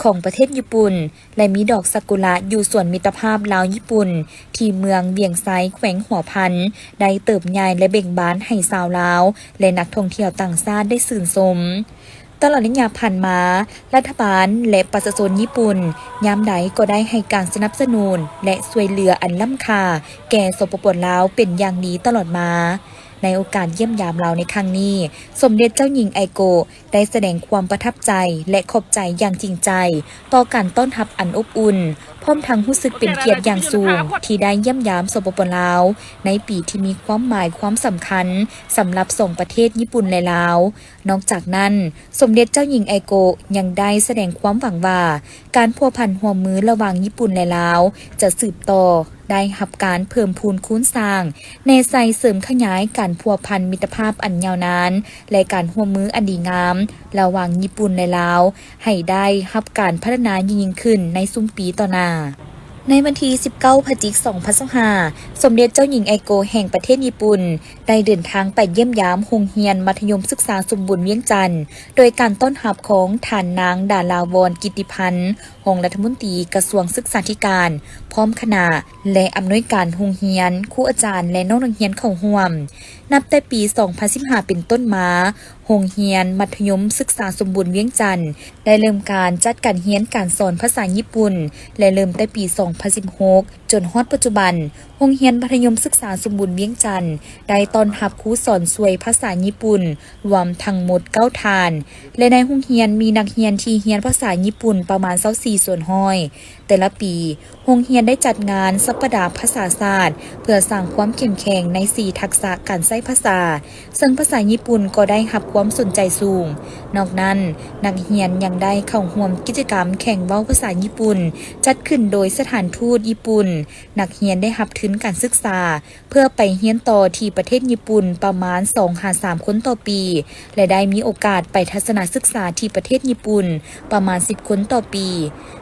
ของประเทศญี่ปุ่นและมีดอกซากุระอยู่ส่วนมิตรภาพลาวญี่ปุ่นที่เมืองเวียงไซแขวงหัวพันได้เติบใหญ่และเบ่งบานให้ชาวลาวและนักท่องเที่ยวต่างชาติได้ชื่นชมตลอดระยะผ่านมารัฐบาลและประชาชนญี่ปุ่นยามใดก็ได้ให้การสนับสนุนและช่วยเหลืออันล้ำค่าแก่สปป.ลาวเป็นอย่างดีตลอดมา ในโอกาสเยี่ยมยามเราในครั้งนี้สมเด็จเจ้าหญิงไอโกะได้แสดงความประทับใจและขอบใจอย่างจริงใจต่อการต้อนรับอันอบอุ่นพร้อมทั้งรู้สึกเป็นเกียรติอย่างสูงที่ได้เยี่ยมยามสปป.ลาวในปีที่มีความหมายความสำคัญสำหรับสองประเทศญี่ปุ่นและลาวนอกจากนั้นสมเด็จเจ้าหญิงไอโกะยังได้แสดงความหวังว่าการพัวพันร่วมมือระหว่างญี่ปุ่นและลาวจะสืบต่อได้รับการเพิ่มพูนคูณสร้างในใส่เสริมขยายการพัวพันมิตรภาพอันยาวนานและการร่วมมืออันดีงามระหว่างญี่ปุ่นและลาวให้ได้รับการพัฒนายิ่งขึ้นในซุ้มปีต่อหน้าในวันที่ 19 พฤศจิกายน 2025 สมเด็จเจ้าหญิงไอโกะแห่งประเทศญี่ปุ่นได้เดินทางไปเยี่ยมยามโรงเรียนมัธยมศึกษาสมบูรณ์เวียงจันทน์โดยการต้อนรับของท่านนางดาราวรกิตติพันธ์รองรัฐมนตรีกระทรวงศึกษาธิการพร้อมคณะและอำนวยการโรงเรียนครูอาจารย์และน้องนักเรียนเข้าร่วมนับแต่ปี 2015 เป็นต้นมาโรงเรียนมัธยมศึกษาสมบูรณ์เวียงจันทน์ได้เริ่มการจัดการเรียนการสอนภาษาญี่ปุ่นและเริ่มแต่ปี 2016 จนฮอดปัจจุบันโรงเรียนมัธยมศึกษาสมบูรณ์เวียงจันทน์ได้ต้อนรับครูสอนสวยภาษาญี่ปุ่นรวมทั้งหมด9ท่านและในโรงเรียนมีนักเรียนที่เรียนภาษาญี่ปุ่นประมาณ24ส่วนห้อยแต่ละปีโรงเรียนได้จัดงานสัปดาห์ภาษาศาสตร์เพื่อสร้างความเข้มแข็งใน4ทักษะการใช้ภาษาซึ่งภาษาญี่ปุ่นก็ได้รับความสนใจสูงนอกนั้นนักเรียนยังได้เข้าร่วมกิจกรรมแข่งเว้าภาษาญี่ปุ่นจัดขึ้นโดยสถานทูตญี่ปุ่นนักเรียนได้รับทุนการศึกษาเพื่อไปเรียนต่อที่ประเทศญี่ปุ่นประมาณ 2-3 คนต่อปีและได้มีโอกาสไปทัศนศึกษาที่ประเทศญี่ปุ่นประมาณ10คนต่อปี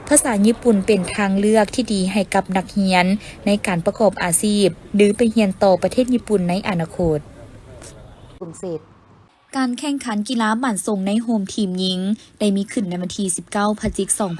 ภาษาญี่ปุ่นเป็นทางเลือกที่ดีให้กับนักเรียนในการประกอบอาชีพหรือไปเรียนต่อประเทศญี่ปุ่นในอนาคตการแข่งขันกีฬาบ้านทรงในโฮมทีมหญิงได้มีขึ้นในวันที่ 19 พฤศจิกายน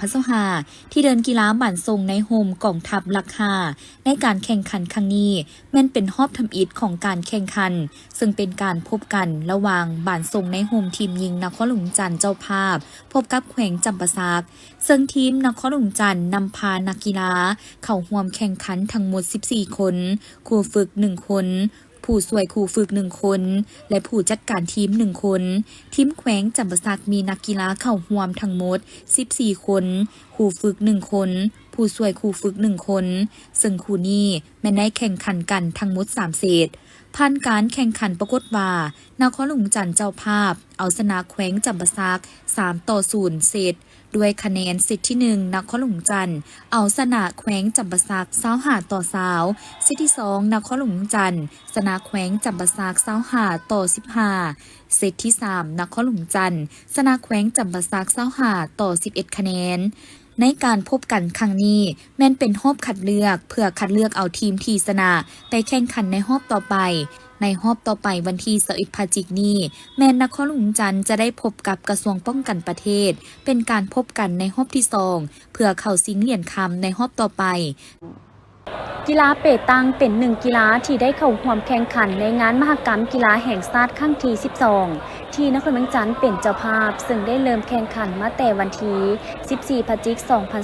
2025 ที่เดินกีฬาบ้านทรงในโฮมกองทัพหลัก5ในการแข่งขันครั้งนี้แม่นเป็นรอบทำอิฐของการแข่งขันซึ่งเป็นการพบกันระหว่างบ้านทรงในโฮมทีมหญิงนครหลวงจันทร์เจ้าภาพพบกับแขวงจำปาสักซึ่งทีมนครหลวงจันทร์นำพานักกีฬาเข้าร่วมแข่งขันทั้งหมด14คนครูฝึก1คนผู้ช่วยครูฝึก1คนและผู้จัดการทีม1คนทีมแขวงจำปาสักมีนักกีฬาเข้าร่วมทั้งหมด14คนครูฝึก1คนผู้ช่วยครูฝึก1คนซึ่งคู่นี้แม่นได้แข่งขันกันทั้งหมด3เซตผ่านการแข่งขันปรากฏว่านครหลวงจันทร์เจ้าภาพเอาชนะแขวงจำปาสัก3-0 เซตด้วยคะแนนเซตที่1นครหลวงจันทร์เอาชนะแขวงจำปาสัก25-20เซตที่2นครหลวงจันทร์ชนะแขวงจำปาสัก25-15เซตที่3นครหลวงจันทร์ชนะแขวงจำปาสัก25-11คะแนนในการพบกันครั้งนี้แม่นเป็นรอบคัดเลือกเพื่อคัดเลือกเอาทีมที่ชนะไปแข่งขันในรอบต่อไปในรอบต่อไปวันที่21 พฤศจิกายนนี้แม่นนครหลวงจันทร์จะได้พบกับกระทรวงป้องกันประเทศเป็นการพบกันในรอบที่2เพื่อเข้าชิงเหรียญคำในรอบต่อไปกีฬาเปตังเป็นหนึ่งกีฬาที่ได้เข้าร่วมแข่งขันในงานมหกรรมกีฬาแห่งชาติครั้งที่12ที่นครหลวงจันทร์เป็นเจ้าภาพซึ่งได้เริ่มแข่งขันมาแต่วันที่14 พฤศจิกายน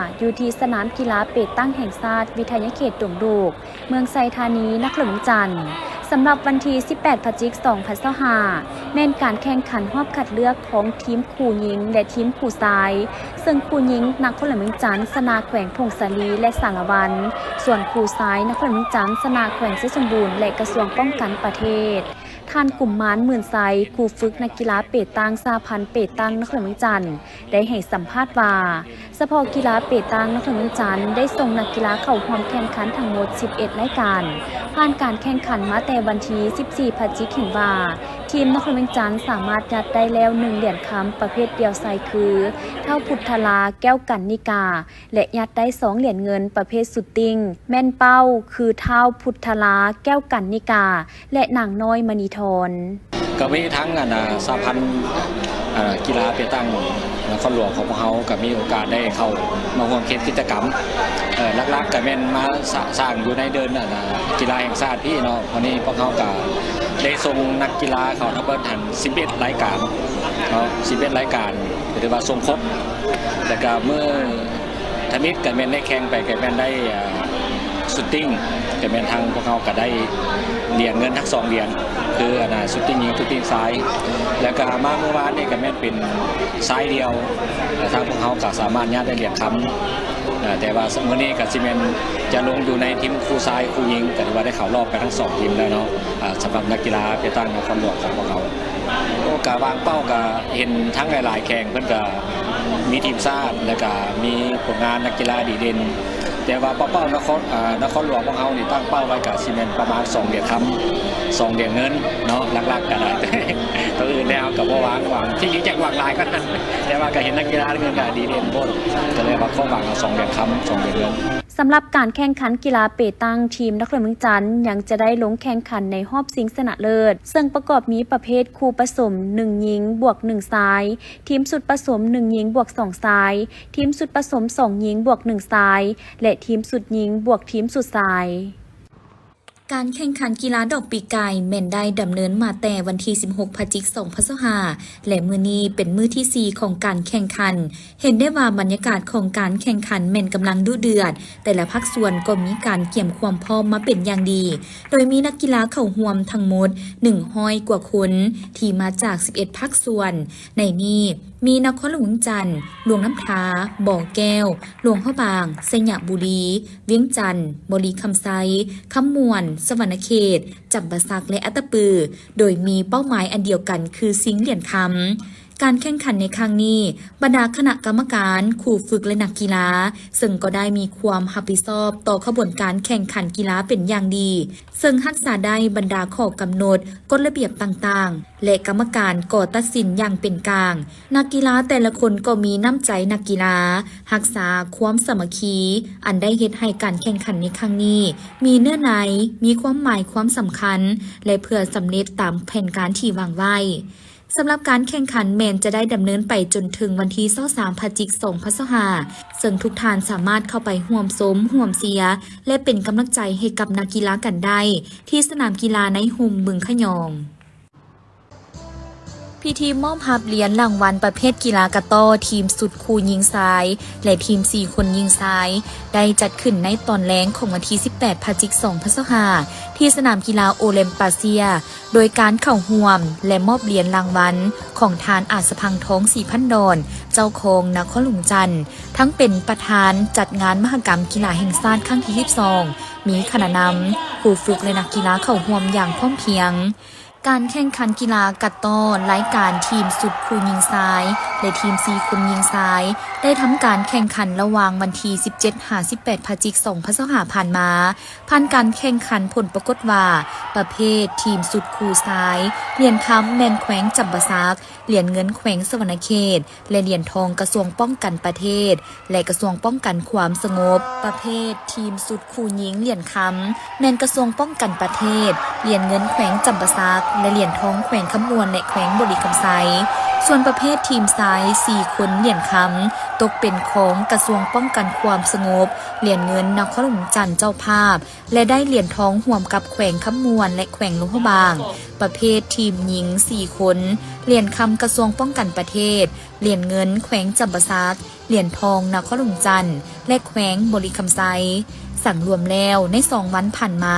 2025อยู่ที่สนามกีฬาเปตังแห่งชาติวิทยาเขตดงดูกเมืองไซธานีนครหลวงจันทร์สำหรับวันที่18 พฤศจิกายน 2025แม่นการแข่งขันรอบคัดเลือกของทีมคู่หญิงและทีมคู่ชายซึ่งคู่หญิงนครหลวงจันทร์ชนะแขวงพงศาลีและสารวันส่วนคู่ชายนครหลวงจันทร์ชนะแขวงศรีสมบูรณ์และกระทรวงป้องกันประเทศท่านกลุ่มม้านหมื่นไซครูฝึกนักกีฬาเปตังสหพันธ์เปตังนครหลวงจันทร์ได้ให้สัมภาษณ์ว่าเฉพาะกีฬาเปตังนครหลวงจันทร์ได้ส่งนักกีฬาเข้าร่วมแข่งขันทั้งหมด11รายการผ่านการแข่งขันมาแต่วันที่14 พฤศจิกายนว่าทีมนครหลวงจันทร์สามารถยัดได้แล้ว1เหรียญคำประเภทเดียวไซคือเท่าพุทธลาแก้วกันนิกาและยัดได้2เหรียญเงินประเภทสุดติงแม่นเป้าคือเท่าพุทธลาแก้วกันนิกาและนางน้อยมณีธรก็มีทั้งสหพันธ์กีฬาเปตังนครหลวงของพวกเขาก็มีโอกาสได้เข้ามาร่วมกิจกรรมหลักๆก็แม่นมาสร้างอยู่ในเดินกีฬาแห่งชาติพี่เนาะวันนี้พวกเขาก็ได้ส่งนักกีฬาเขาทั้งหมด11รายการเนาะ11รายการถือว่าส่งครบแต่ก็เมื่อทมิตรก็แม่นได้แข่งไปก็แม่นได้สุดติ้ง แต่แม่นทางพวกเขาก็ได้เหรียญเงินทั้ง2เหรียญคือชุดที่ยิงชุดที่ซ้ายแล้วก็มาเมื่อวานนี่ก็แม่นเป็นซ้ายเดียวแต่ทางพวกเขาก็สามารถญาติได้เหรียญคำแต่ว่ามื้อนี้ก็สิแม่นจะลงอยู่ในทีมคู่ซ้ายคู่ยิงก็ถือว่าได้เข้ารอบไปทั้ง2ทีมแล้วเนาะสำหรับนักกีฬาเปตังนครหลวงของพวกเขาก็วางเป้าก็เห็นทั้งหลายๆแข่งเพิ่นก็มีทีมชาติแล้วก็มีผลงานนักกีฬาดีเด่นแต่ว่าเป้านครหลวงของเขานี่ตั้งเป้าไว้กับซีเมนต์ประมาณ2เหรียญคำ2เหรียญเงินเนาะหลักๆก็ได้ตัวอื่นแล้วกับว่าวางที่ยิ่งจากวางลายก็นั้นแต่ว่าก็เห็นนักกีฬาเงินก็ดีเด่นหมดก็เลยว่าเขาวางเอา2เหรียญคำ2เหรียญเงิน สำหรับการแข่งขันกีฬาเปตังทีมนครเมืองจันทร์ยังจะได้ลงแข่งขันในรอบชิงชนะเลิศซึ่งประกอบมีประเภทคู่ผสม1หญิงบวก1ซ้ายทีมสุดผสม1หญิงบวก2ซ้ายทีมสุดผสม2หญิงบวก1ซ้ายและทีมสุดหญิงบวกทีมสุดซ้ายการแข่งขันกีฬาดอกปีกไก่แม่นได้ดำเนินมาแต่วันที่16 พฤศจิกายน 2025และมื้อนี้เป็นมื้อที่4ของการแข่งขันเห็นได้ว่าบรรยากาศของการแข่งขันแม่นกำลังดุเดือดแต่ละภาคส่วนก็มีการเกี่ยมความพร้อมมาเป็นอย่างดีโดยมีนักกีฬาเข้าร่วมทั้งหมด100กว่าคนที่มาจาก11ภาคส่วนในนี้มีนครหลวงจันทร์หลวงน้ำทาบ่อแก้วหลวงพระบางสยบุรีเวียงจันทร์บุรีคำไซคำมวนสวรรณเขตจำปาสักและอัตตปือโดยมีเป้าหมายอันเดียวกันคือชิงเหรียญคำการแข่งขันในครั้งนี้บรรดาคณะกรรมการครูฝึกและนักกีฬาซึ่งก็ได้มีความรับผิดชอบต่อขบวนการแข่งขันกีฬาเป็นอย่างดีซึ่งรักษาได้บรรดาข้อกำหนดกฎระเบียบต่างๆและกรรมการก็ตัดสินอย่างเป็นกลางนักกีฬาแต่ละคนก็มีน้ำใจนักกีฬารักษาความสามัคคีอันได้เฮ็ดให้การแข่งขันในครั้งนี้มีเนื้อในมีความหมายความสำคัญและเพื่อสำเร็จตามแผนการที่วางไว้สำหรับการแข่งขันแมนจะได้ดำเนินไปจนถึงวันที่23 พฤศจิกายน 2025ซึ่งทุกท่านสามารถเข้าไปร่วมสมร่วมเชียร์และเป็นกำลังใจให้กับนักกีฬากันได้ที่สนามกีฬาในหุมบึงขยองพิธีมอบรับเหรียญรางวัลประเภทกีฬากะโต้ทีมสุดคู่ยิงซ้ายและทีม4คนยิงซ้ายได้จัดขึ้นในตอนแลงของวันที่18 พฤศจิกายน 2025ที่สนามกีฬาโอเลมปาเซียโดยการเข้าร่วมและมอบเหรียญรางวัลของทานอาจสะพังท้อง 4,000 ดอนเจ้าของนครหลวงจันทร์ทั้งเป็นประธานจัดงานมหกรรมกีฬาแห่งชาติครั้งที่22มีคณะนำผู้ฝึกและนักกีฬาเข้าร่วมอย่างพร้อมเพรียงการแข่งขันกีฬากะโต้รายการทีมสุดคู่ยิงซ้ายและทีม4คนยิงซ้ายได้ทำการแข่งขันระหว่างวันที่17-18 พฤศจิกายน 2025ผ่านมาผ่านการแข่งขันผลปรากฏว่าประเภททีมสุดคู่ซ้ายเหรียญคำแมนแขวงจำปาสักเหรียญเงินแขวงสวรรณเขตและเหรียญทองกระทรวงป้องกันประเทศและกระทรวงป้องกันความสงบประเภททีมสุดคู่หญิงเหรียญคำแมนกระทรวงป้องกันประเทศเหรียญเงินแขวงจำปาสักและเหรียญทองแขวงคำมวนและแขวงบุรีคำไซส่วนประเภททีมซ้าย4คนเหรียญคำตกเป็นของกระทรวงป้องกันความสงบเหรียญเงินนครหลวงจันทร์เจ้าภาพและได้เหรียญทองร่วมกับแขวงคำมวนและแขวงหลวงพระบางประเภททีมหญิง4คนเหรียญคำกระทรวงป้องกันประเทศเหรียญเงินแขวงจำปาสักเหรียญทองนครหลวงจันทร์และแขวงบุรีคำไซสั่งรวมแล้วใน2วันผ่านมา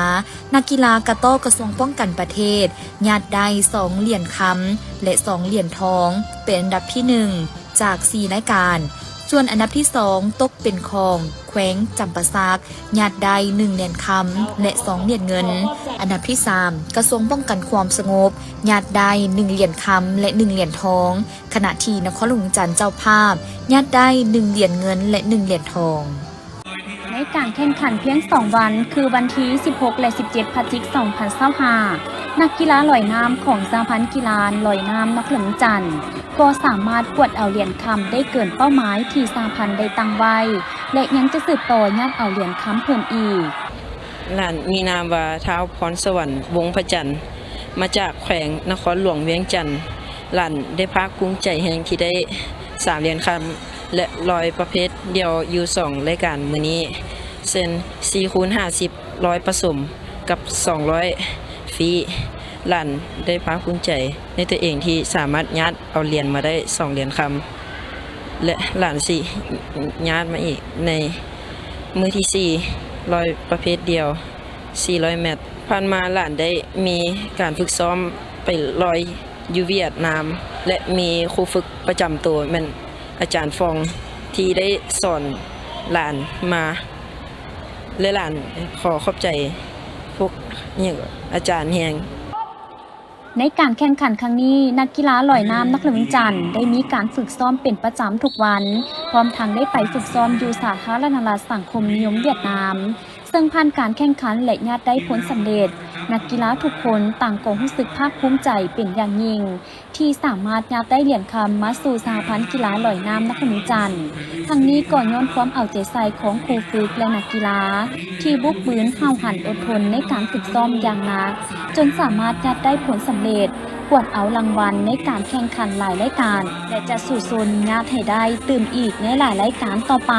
นักกีฬากะโต้กระทรวงป้องกันประเทศญาติได้2เหรียญคำและ2เหรียญทองเป็นอันดับที่1จาก4รายการส่วนอันดับที่2ตกเป็นของแขวงจำปาสักญาติได้1เหรียญคำและ2เหรียญเงินอันดับที่3กระทรวงป้องกันความสงบญาติได้1เหรียญคำและ1เหรียญทองขณะที่นครหลวงจันทร์เจ้าภาพญาติได้1เหรียญเงินและ1เหรียญทองในการแข่งขันเพียง2วันคือวันที่16และ17 พฤศจิกายน 2025นักกีฬาลอยน้ำของสหพันธ์กีฬาลอยน้ำนครหลวงจันทร์ก็สามารถกวดเอาเหรียญคำได้เกินเป้าหมายที่สหพันธ์ได้ตั้งไว้และยังจะสืบต่อญาติเอาเหรียญคำเพิ่มอีกหลานมีนามว่าท้าวพรสวรรค์วงพระจันทร์มาจากแขวงนครหลวงเวียงจันทร์หลานได้ภาคภูมิใจแห่งที่ได้3เหรียญคำและลอยประเภทเดียวอยู่2รายการมื้อนี้เช่น 4x50 100ผสมกับ200ฟรีหลานได้ภาคภูมิใจในตัวเองที่สามารถยัดเอาเหรียญมาได้2เหรียญคำและหลานสิยัดมาอีกในมื้อที่4ลอยประเภทเดียว 400 เมตรผ่านมาหลานได้มีการฝึกซ้อมไปลอยอยู่เวียดนาม และมีครูฝึกประจำตัวแม่นอาจารย์ฟองที่ได้สอนหลานมาและหลานขอขอบใจพวกเนี่ยอาจารย์แฮง ในการแข่งขันครั้งนี้นักกีฬาลอยน้ำนครหลวงจันทร์ได้มีการฝึกซ้อมเป็นประจำทุกวันพร้อมทั้งได้ไปฝึกซ้อมอยู่สาธารณรัฐสังคมนิยมเวียดนามซึ่งผ่านการแข่งขันและญาติได้ผลสำเร็จนักกีฬาทุกคนต่างก็รู้สึกภาคภูมิใจเป็นอย่างยิ่งที่สามารถญาติได้เหรียญคำมาสู่สหพันธ์กีฬาลอยน้ำนครหลวงจันทร์ทั้งนี้ก็ย้อนความเอาใจใส่ของครูฝึกและนักกีฬาที่บุกบืนห้าวหันอดทนในการฝึกซ้อมอย่างหนักจนสามารถญาติได้ผลสำเร็จกวดเอารางวัลในการแข่งขันหลายรายการและจะสู่โซนญาติให้ได้ตื่มอีกในหลายรายการต่อไป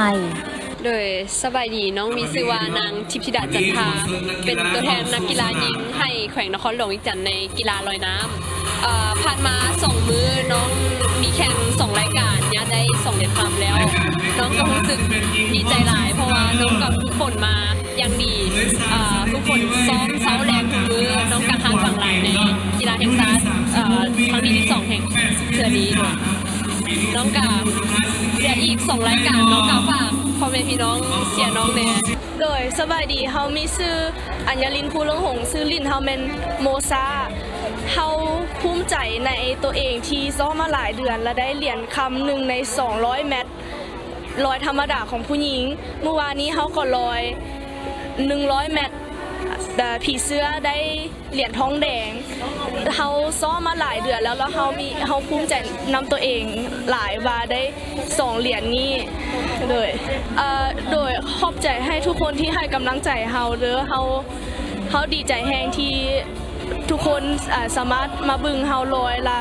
โดยสบายดีน้องมีชื่อว่านางทิพย์ธิดาจันทาเป็นตัวแทนนักกีฬาหญิงให้แขวงนครหลวงอีกจันในกีฬาลอยน้ำผ่านมา2 มื้อน้องมีแข่ง2 รายการญาติได้2 เหรียญทองแล้วน้องก็รู้สึกดีใจหลายเพราะว่าน้องกับทุกคนมาอย่างดีทุกคนซ้อมเช้าแรงทุกมื้อน้องกระหันฝั่งหลายในกีฬาแห่งชาติครั้งที่2แห่งเทื่อนี้น้องกับเหลืออีก2 รายการน้องกับฝากพ่อแม่พี่น้องเสียน้องแน่โดยสบายดีเฮามีชื่ออัญญลินภูลงหงชื่อลินเฮาแม่นโมซาเฮาภูมิใจในตัวเองที่ซ้อมมาหลายเดือนและได้เหรียญคำ1 ใน 200 เมตรลอยธรรมดาของผู้หญิงเมื่อวานนี้เฮาก็ลอย100 เมตรผีเสื้อได้เหรียญทองแดงเฮาซ้อมมาหลายเดือนแล้วเฮาภูมิใจนำตัวเองหลายว่าได้2 เหรียญนี้โดยขอบใจให้ทุกคนที่ให้กำลังใจเฮาเด้อเฮาดีใจแฮงที่ทุกคนสามารถมาบึงเฮาลอยละ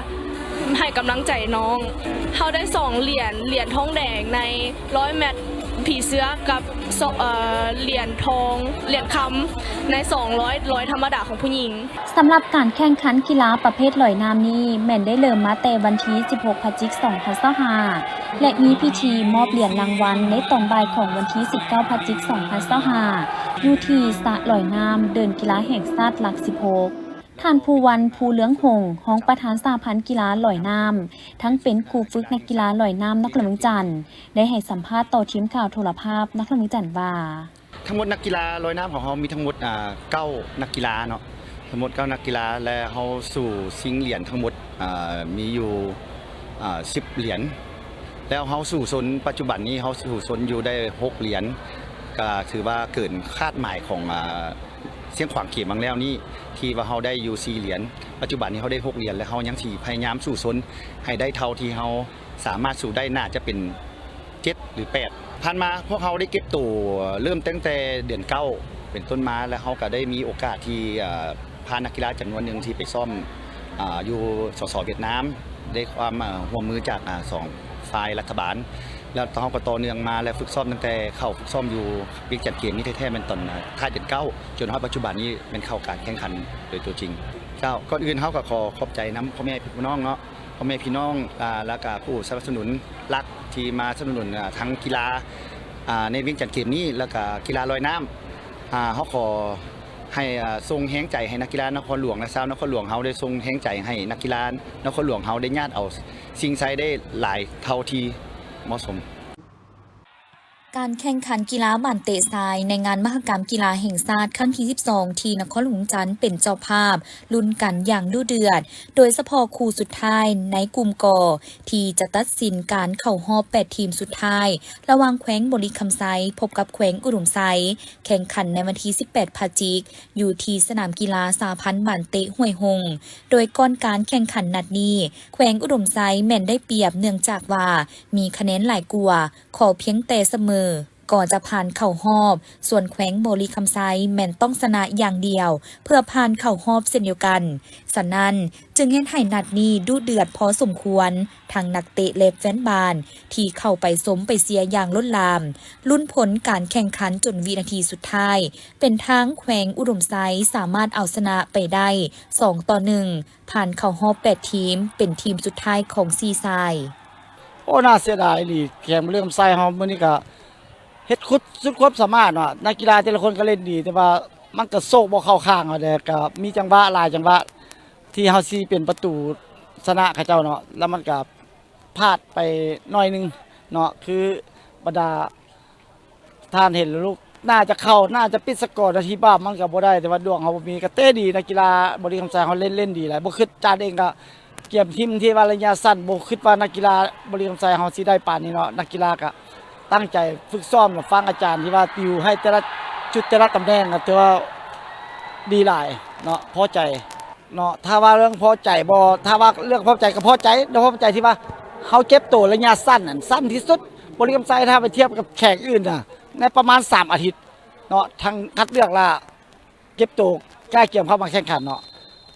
ให้กำลังใจน้องเฮาได้2 เหรียญทองแดงใน100 เมตรผีเสื้อกับเหรียญทองเหรียญคำใน200ลอยธรรมดาของผู้หญิงสำหรับการแข่งขันกีฬาประเภทลอยน้ำนี้แม่นได้เริ่มมาแต่วันที่16 พฤศจิกายน 2025และมีพิธีมอบเหรียญรางวัลในตอนบ่ายของวันที่19 พฤศจิกายน 2025อยู่ที่สระลอยน้ำเดินกีฬาแห่งชาติหลัก 16ท่านภูวันภูเหลืองหงรองประธานสหพันธ์กีฬาลอยน้ำทั้งเป็นครูฝึกนักกีฬาลอยน้ำนครหลวงจันทร์ได้ให้สัมภาษณ์ต่อทีมข่าวโทรภาพนครหลวงจันทร์ว่าทั้งหมดนักกีฬาลอยน้ำของเขามีทั้งหมด9 นักกีฬาเนาะทั้งหมด9 นักกีฬาและเขาสู่ชิงเหรียญทั้งหมดมีอยู่10 เหรียญแล้วเขาสู่โซนปัจจุบันนี้เขาสู่โซนอยู่ได้6 เหรียญก็ถือว่าเกินคาดหมายของเสียงขวางเขตบางแล้วนี่ที่ว่าเขาได้อยู่4 เหรียญปัจจุบันนี้เขาได้6 เหรียญและเขายังพยายามสู่โซนให้ได้เท่าที่เขาสามารถสู่ได้น่าจะเป็น7 หรือ 8ผ่านมาพวกเขาได้เก็บตัวเริ่มตั้งแต่เดือน9เป็นต้นมาแล้วเขาก็ได้มีโอกาสที่พานักกีฬาจำนวนหนึ่งที่ไปซ่อมอยู่สสเวียดนามได้ความร่วมมือจาก2 ฝ่ายรัฐบาลแล้วเขาก็ต่อเนื่องมาและฝึกซ้อมตั้งแต่เข้าฝึกซ้อมอยู่วิกจัดเกมนี้แท้ๆเป็นตอนท้ายเดือน9จนถึงปัจจุบันนี้เป็นเข้าการแข่งขันโดยตัวจริงก่อนอื่นเขาก็ขอขอบใจน้ำพ่อแม่พี่น้องเนาะพ่อแม่พี่น้องและก็ผู้สนับสนุนหลักที่มาสนับสนุนทั้งกีฬาในวิกจัดเกมนี้แล้วก็กีฬาลอยน้ำเขาขอให้ทรงแห้งใจให้นักกีฬานครหลวงและชาวนครหลวงเขาได้ทรงแห้งใจให้นักกีฬานครหลวงเขาได้ญาติเอาสิ่งใช้ได้หลายเท่าที่เหมาะสม การแข่งขันกีฬาบ้านเตะทรายในงานมหกรรมกีฬาแห่งชาติครั้งที่ 12 ที่นครหลวงจันทร์เป็นเจ้าภาพลุ้นกันอย่างดุเดือดโดยเฉพาะคู่สุดท้ายในกลุ่มกที่จะตัดสินการเข้ารอบ8 ทีมสุดท้ายระหว่างแขวงบริคำไซพบกับแขวงอุดมไซแข่งขันในวันที่ 18 พฤศจิกายนอยู่ที่สนามกีฬาสหพันธ์บ้านเตะห้วยหงโดยก่อนการแข่งขันนัดนี้แขวงอุดมไซแม่นได้เปรียบเนื่องจากว่ามีคะแนนหลายกว่าขอเพียงแต่เสมอก่อนจะผ่านเข้ารอบส่วนแขวงบริคำไซแม่นต้องชนะอย่างเดียวเพื่อผ่านเข้ารอบเช่นเดียวกันฉะนั้นจึงเห็นให้นัดนี้ดุเดือดพอสมควรทางนักเตะและแฟนบอลที่เข้าไปสมไปเสียอย่างล้นหลามลุ้นผลการแข่งขันจนวินาทีสุดท้ายเป็นทางแขวงอุดมไซสามารถเอาชนะไปได้2-1ผ่านเข้ารอบ8 ทีมเป็นทีมสุดท้ายของซีไซโอ้น่าเสียดายลีแข่งเริ่มไซเฮามื้อนี้ก็เฮ็ดสุดความสามารถว่านักกีฬาแต่ละคนก็เล่นดีแต่ว่า มันก็โซกบ่เข้าข้างเอาแต่ก็มีจังหวะหลายจังหวะที่เฮาสิเป็นประตูชนะเขาเจ้าเนาะแล้วมันก็พลาดไปหน่อยนึงเนาะคือบรรดาท่านเห็นลูกน่าจะเข้าน่าจะปิดสกอร์นาทีบ้ามันก็บ่ได้แต่ว่าดวงเฮาบ่มีก็เตะดีนักกีฬาบริคำใจเฮาเล่นดีหลายบ่คิดจานเองก็เกมทีมที่ว่าระยะสั้นบ่คิดว่านักกีฬาบริคำใจเฮาสิได้ปานนี้เนาะนักกีฬาก็ตั้งใจฝึกซ้อมแล้วฟังอาจารย์ที่ว่าติวให้แต่ละจุดแต่ละตำแหน่งก็ถือว่าดีหลายเนาะพอใจเนาะถ้าว่าเรื่องพอใจบ่ถ้าว่าเรื่องพอใจก็พอใจแล้วพอใจที่ว่าเฮาเก็บตัวระยะสั้นนั่นสั้นที่สุดบริคำใจถ้าไปเทียบกับแข่งอื่นน่ะในประมาณ3อาทิตย์เนาะทางคัดเลือกล่ะเก็บตัวใกล้เกี่ยมเข้ามาแข่งขันเนาะ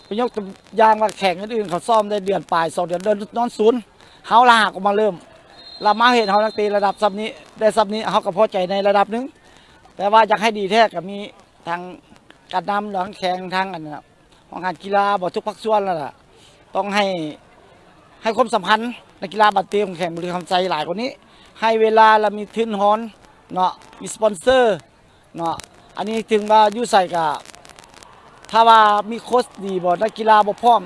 ไปยกตัวอย่างว่าแข่งอื่นๆเขาซ้อมได้เดือนปลาย2เดือนนอนศูนย์เฮาละหักออกมาเริ่มเรามาเห็นเฮานักเตะระดับซับนี้ได้ซับนี้เฮาก็พอใจในระดับนึงแต่ว่าอยากให้ดีแท้ก็มีทางการนำหลังแข่งทางอันนั้นของการกีฬาบ่ทุกภาคส่วนแล้วล่ะต้องให้ความสำคัญนักกีฬาบัดเต็มแข่งบริคำใจหลายกว่านี้ให้เวลาเรามีทุนฮอนเนาะมีสปอนเซอร์เนาะอันนี้ถึงว่าอยู่ใส่กับถ้าว่ามีโค้ชดีบ่นักกีฬาบ่พร้อม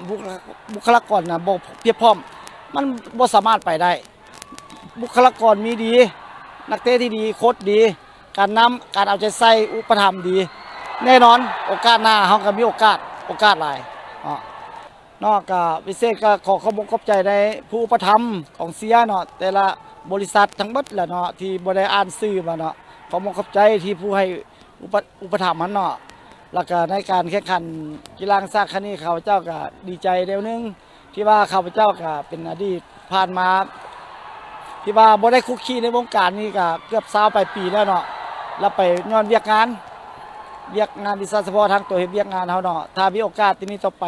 บุคลากรนะบ่เพียบพร้อมมันบ่สามารถไปได้บุคลากรมีดีนักเตะที่ดีโค้ชดีการนำการเอาใจใส่อุปถัมภ์ดีแน่นอนโอกาสหน้าเฮาก็มีโอกาสหลายนอกจากพิเศษก็ขอขอบคุณขอบใจในผู้อุปถัมภ์ของเสียเนาะแต่ละบริษัททั้งหมดแหละเนาะที่บ่ได้อ่านชื่อมาเนาะขอขอบใจที่ผู้ให้อุปถัมภ์มันเนาะแล้วก็ในการแข่งขันกีฬาซากครั้งนี้ข้าพเจ้าก็ดีใจเดียวนึงที่ว่าข้าพเจ้าก็เป็นอดีตผ่านมาที่ว่าบ่ได้คุกคีในวงการนี้ก็เกือบ20 ปีแล้วเนาะแล้วไปย้อนเวียกงานวิชาเฉพาะทางตัวเฮ็ดเวียกงานเฮาเนาะถ้ามีโอกาสที่นี้ต่อไป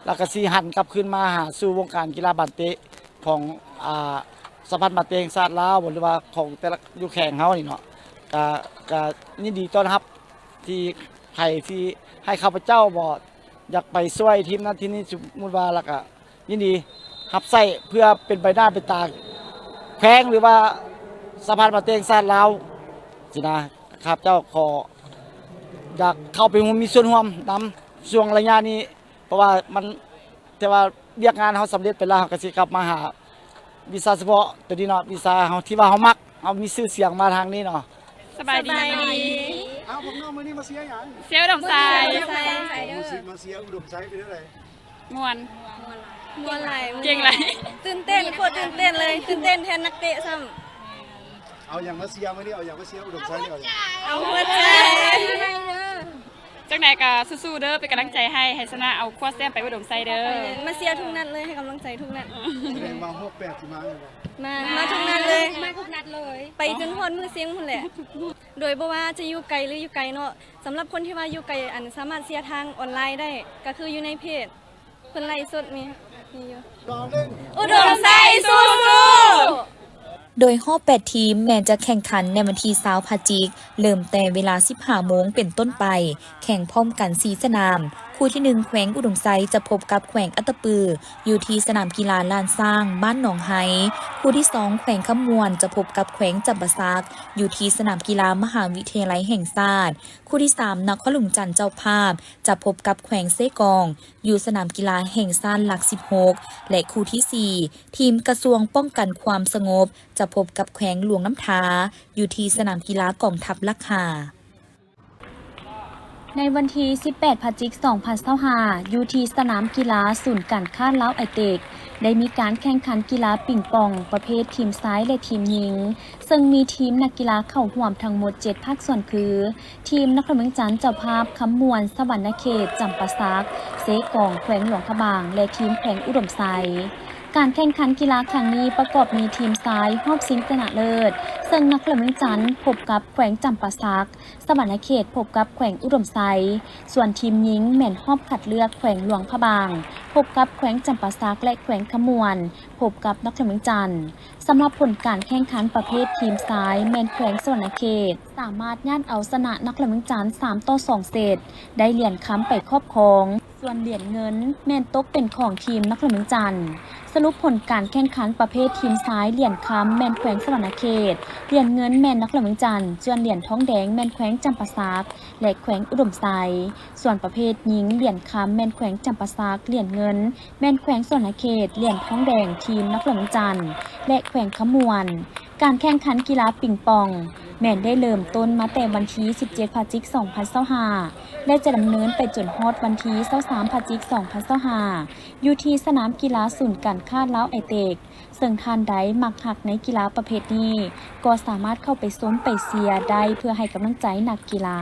แล้วก็สิหันกลับคืนมาหาสู่วงการกีฬาบาสเตะของสะพานบาสเตะแห่งชาติลาวหรือว่าของแต่ละอยู่แข่งเฮานี่เนาะก็ยินดีต้อนรับที่ใครที่ให้ข้าพเจ้าบ่อยากไปช่วยทีมนั้นทีนี้สมมุติว่าแล้วก็ยินดีรับใช้เพื่อเป็นใบหน้าเป็นตาแข้งหรือว่าสะพานบาสเตะแห่งชาติลาวสินะข้าพเจ้าขออยากเข้าไปมีส่วนร่วมนำช่วงระยะนี้เพราะว่ามันแต่ว่าเรียกงานเฮาสำเร็จไปแล้วก็สิกลับมาหาวิชาเฉพาะตัวนี้เนาะวิชาเฮาที่ว่าเฮามักเฮามีชื่อเสียงมาทางนี้เนาะ สบายดี เอาผมน้องมื้อนี้มาเสียหยัง เสียอุดมไซ มาเสียอุดมไซไปเท่าไหร่ ม่วน มวนหลาย เก่งไร ตื่นเต้นโคตรตื่นเต้นเลยตื่นเต้นแทนนักเตะซ้ เอาอย่างมาเสียมื้อนี้เอาอย่างมาเสียอุดมไซนี่เอาอย่าง ำเอาหัวใจ จังไหนก็สู้ๆเด้อเป็นกำลังใจให้ชนะเอาควอแซมไปอุดมไซเด้อ มาเชียร์ทุกนัดเลยให้กำลังใจทุกนัด แสดงมา68สิมาเลยบ่ มาทุกนัดเลย มาทุกนัดเลย ไปจนฮอดมือเสียงพุ่นแหละ โดยบ่ว่าจะอยู่ไกลหรืออยู่ไกลเนาะสำหรับคนที่ว่าอยู่ไกลอันสามารถเชียร์ทางออนไลน์ได้ก็คืออยู่ในเพจเพิ่นไลฟ์สดมีอยู่ น้องเล่น อุดมไซสู้ โดยรอบ8 ทีมแม้จะแข่งขันในวันที่20 พฤศจิกายนเริ่มแต่เวลา 15 โมงเป็นต้นไป แข่งพร้อมกัน 4 สนาม คู่ที่ 1 แขวงอุดมไซจะพบกับแขวงอัตตปือ อยู่ที่สนามกีฬาลานสร้าง บ้านหนองไฮ คู่ที่ 2 แขวงขมวนจะพบกับแขวงจำปาสัก อยู่ที่สนามกีฬามหาวิทยาลัยแห่งชาติคู่ที่ 3 นครหลวงจันทร์เจ้าภาพ จะพบกับแขวงเซกอง อยู่สนามกีฬาแห่งชาติหลัก 16 และคู่ที่ 4 ทีมกระทรวงป้องกันความสงบจะพบกับแขวงหลวงน้ำทาอยู่ที่สนามกีฬากองทัพลักคาในวันที่ 18 พฤศจิกายน 2025 อยู่ที่สนามกีฬาศูนย์การค้าลาวไอเทคได้มีการแข่งขันกีฬาปิงปองประเภททีมซ้ายและทีมหญิงซึ่งมีทีมนักกีฬาเข้าร่วมทั้งหมด 7 ภาคส่วนคือ ทีมนครหลวงจันทร์เจ้าภาพคำมวนสวรรณเขตจำปาสักเซกองแขวงหลวงพระบางและทีมแขวงอุดมไซการแข่งขันกีฬาครั้งนี้ประกอบมีทีมซ้ายรอบชิงชนะเลิศซึ่งนครหลวงจันทร์พบกับแขวงจำปาสักสวรรณเขตพบกับแขวงอุดมไซส่วนทีมหญิงแม่นรอบคัดเลือกแขวงหลวงพระบางพบกับแขวงจำปาสักและแขวงขมวนพบกับนครหลวงจันทร์สำหรับผลการแข่งขันประเภททีมซ้ายแม่นแขวงสวรรณเขตสามารถย่านเอาชนะนครหลวงจันทร์3-2 เซตได้เหรียญค้ำไปครอบครอง ส่วนเหรียญเงินแม่นตกเป็นของทีมนครหลวงเวียงจันทร์สรุปผลการแข่งขันประเภททีมซ้ายเหรียญคำแม่นแขวงสวรรณเขตเหรียญเงินแม่นนครหลวงเวียงจันทร์ส่วนเหรียญทองแดงแม่นแขวงจำปาสักและแขวงอุดมไซส่วนประเภทหญิงเหรียญคำแม่นแขวงจำปาสักเหรียญเงินแม่นแขวงสวรรณเขตเหรียญทองแดงทีมนครหลวงเวียงจันทร์และแขวงขมวนการแข่งขันกีฬาปิงปองแม่นได้เริ่มต้นมาแต่วันที่17 พฤศจิกายน 2025และจะดำเนินไปจนฮอดวันที่23 พฤศจิกายน 2025อยู่ที่สนามกีฬาศูนย์การค้าลาวไอเตกซึ่งท่านใดมักหักในกีฬาประเภทนี้ก็สามารถเข้าไปชมไปเชียร์ได้เพื่อให้กำลังใจนักกีฬา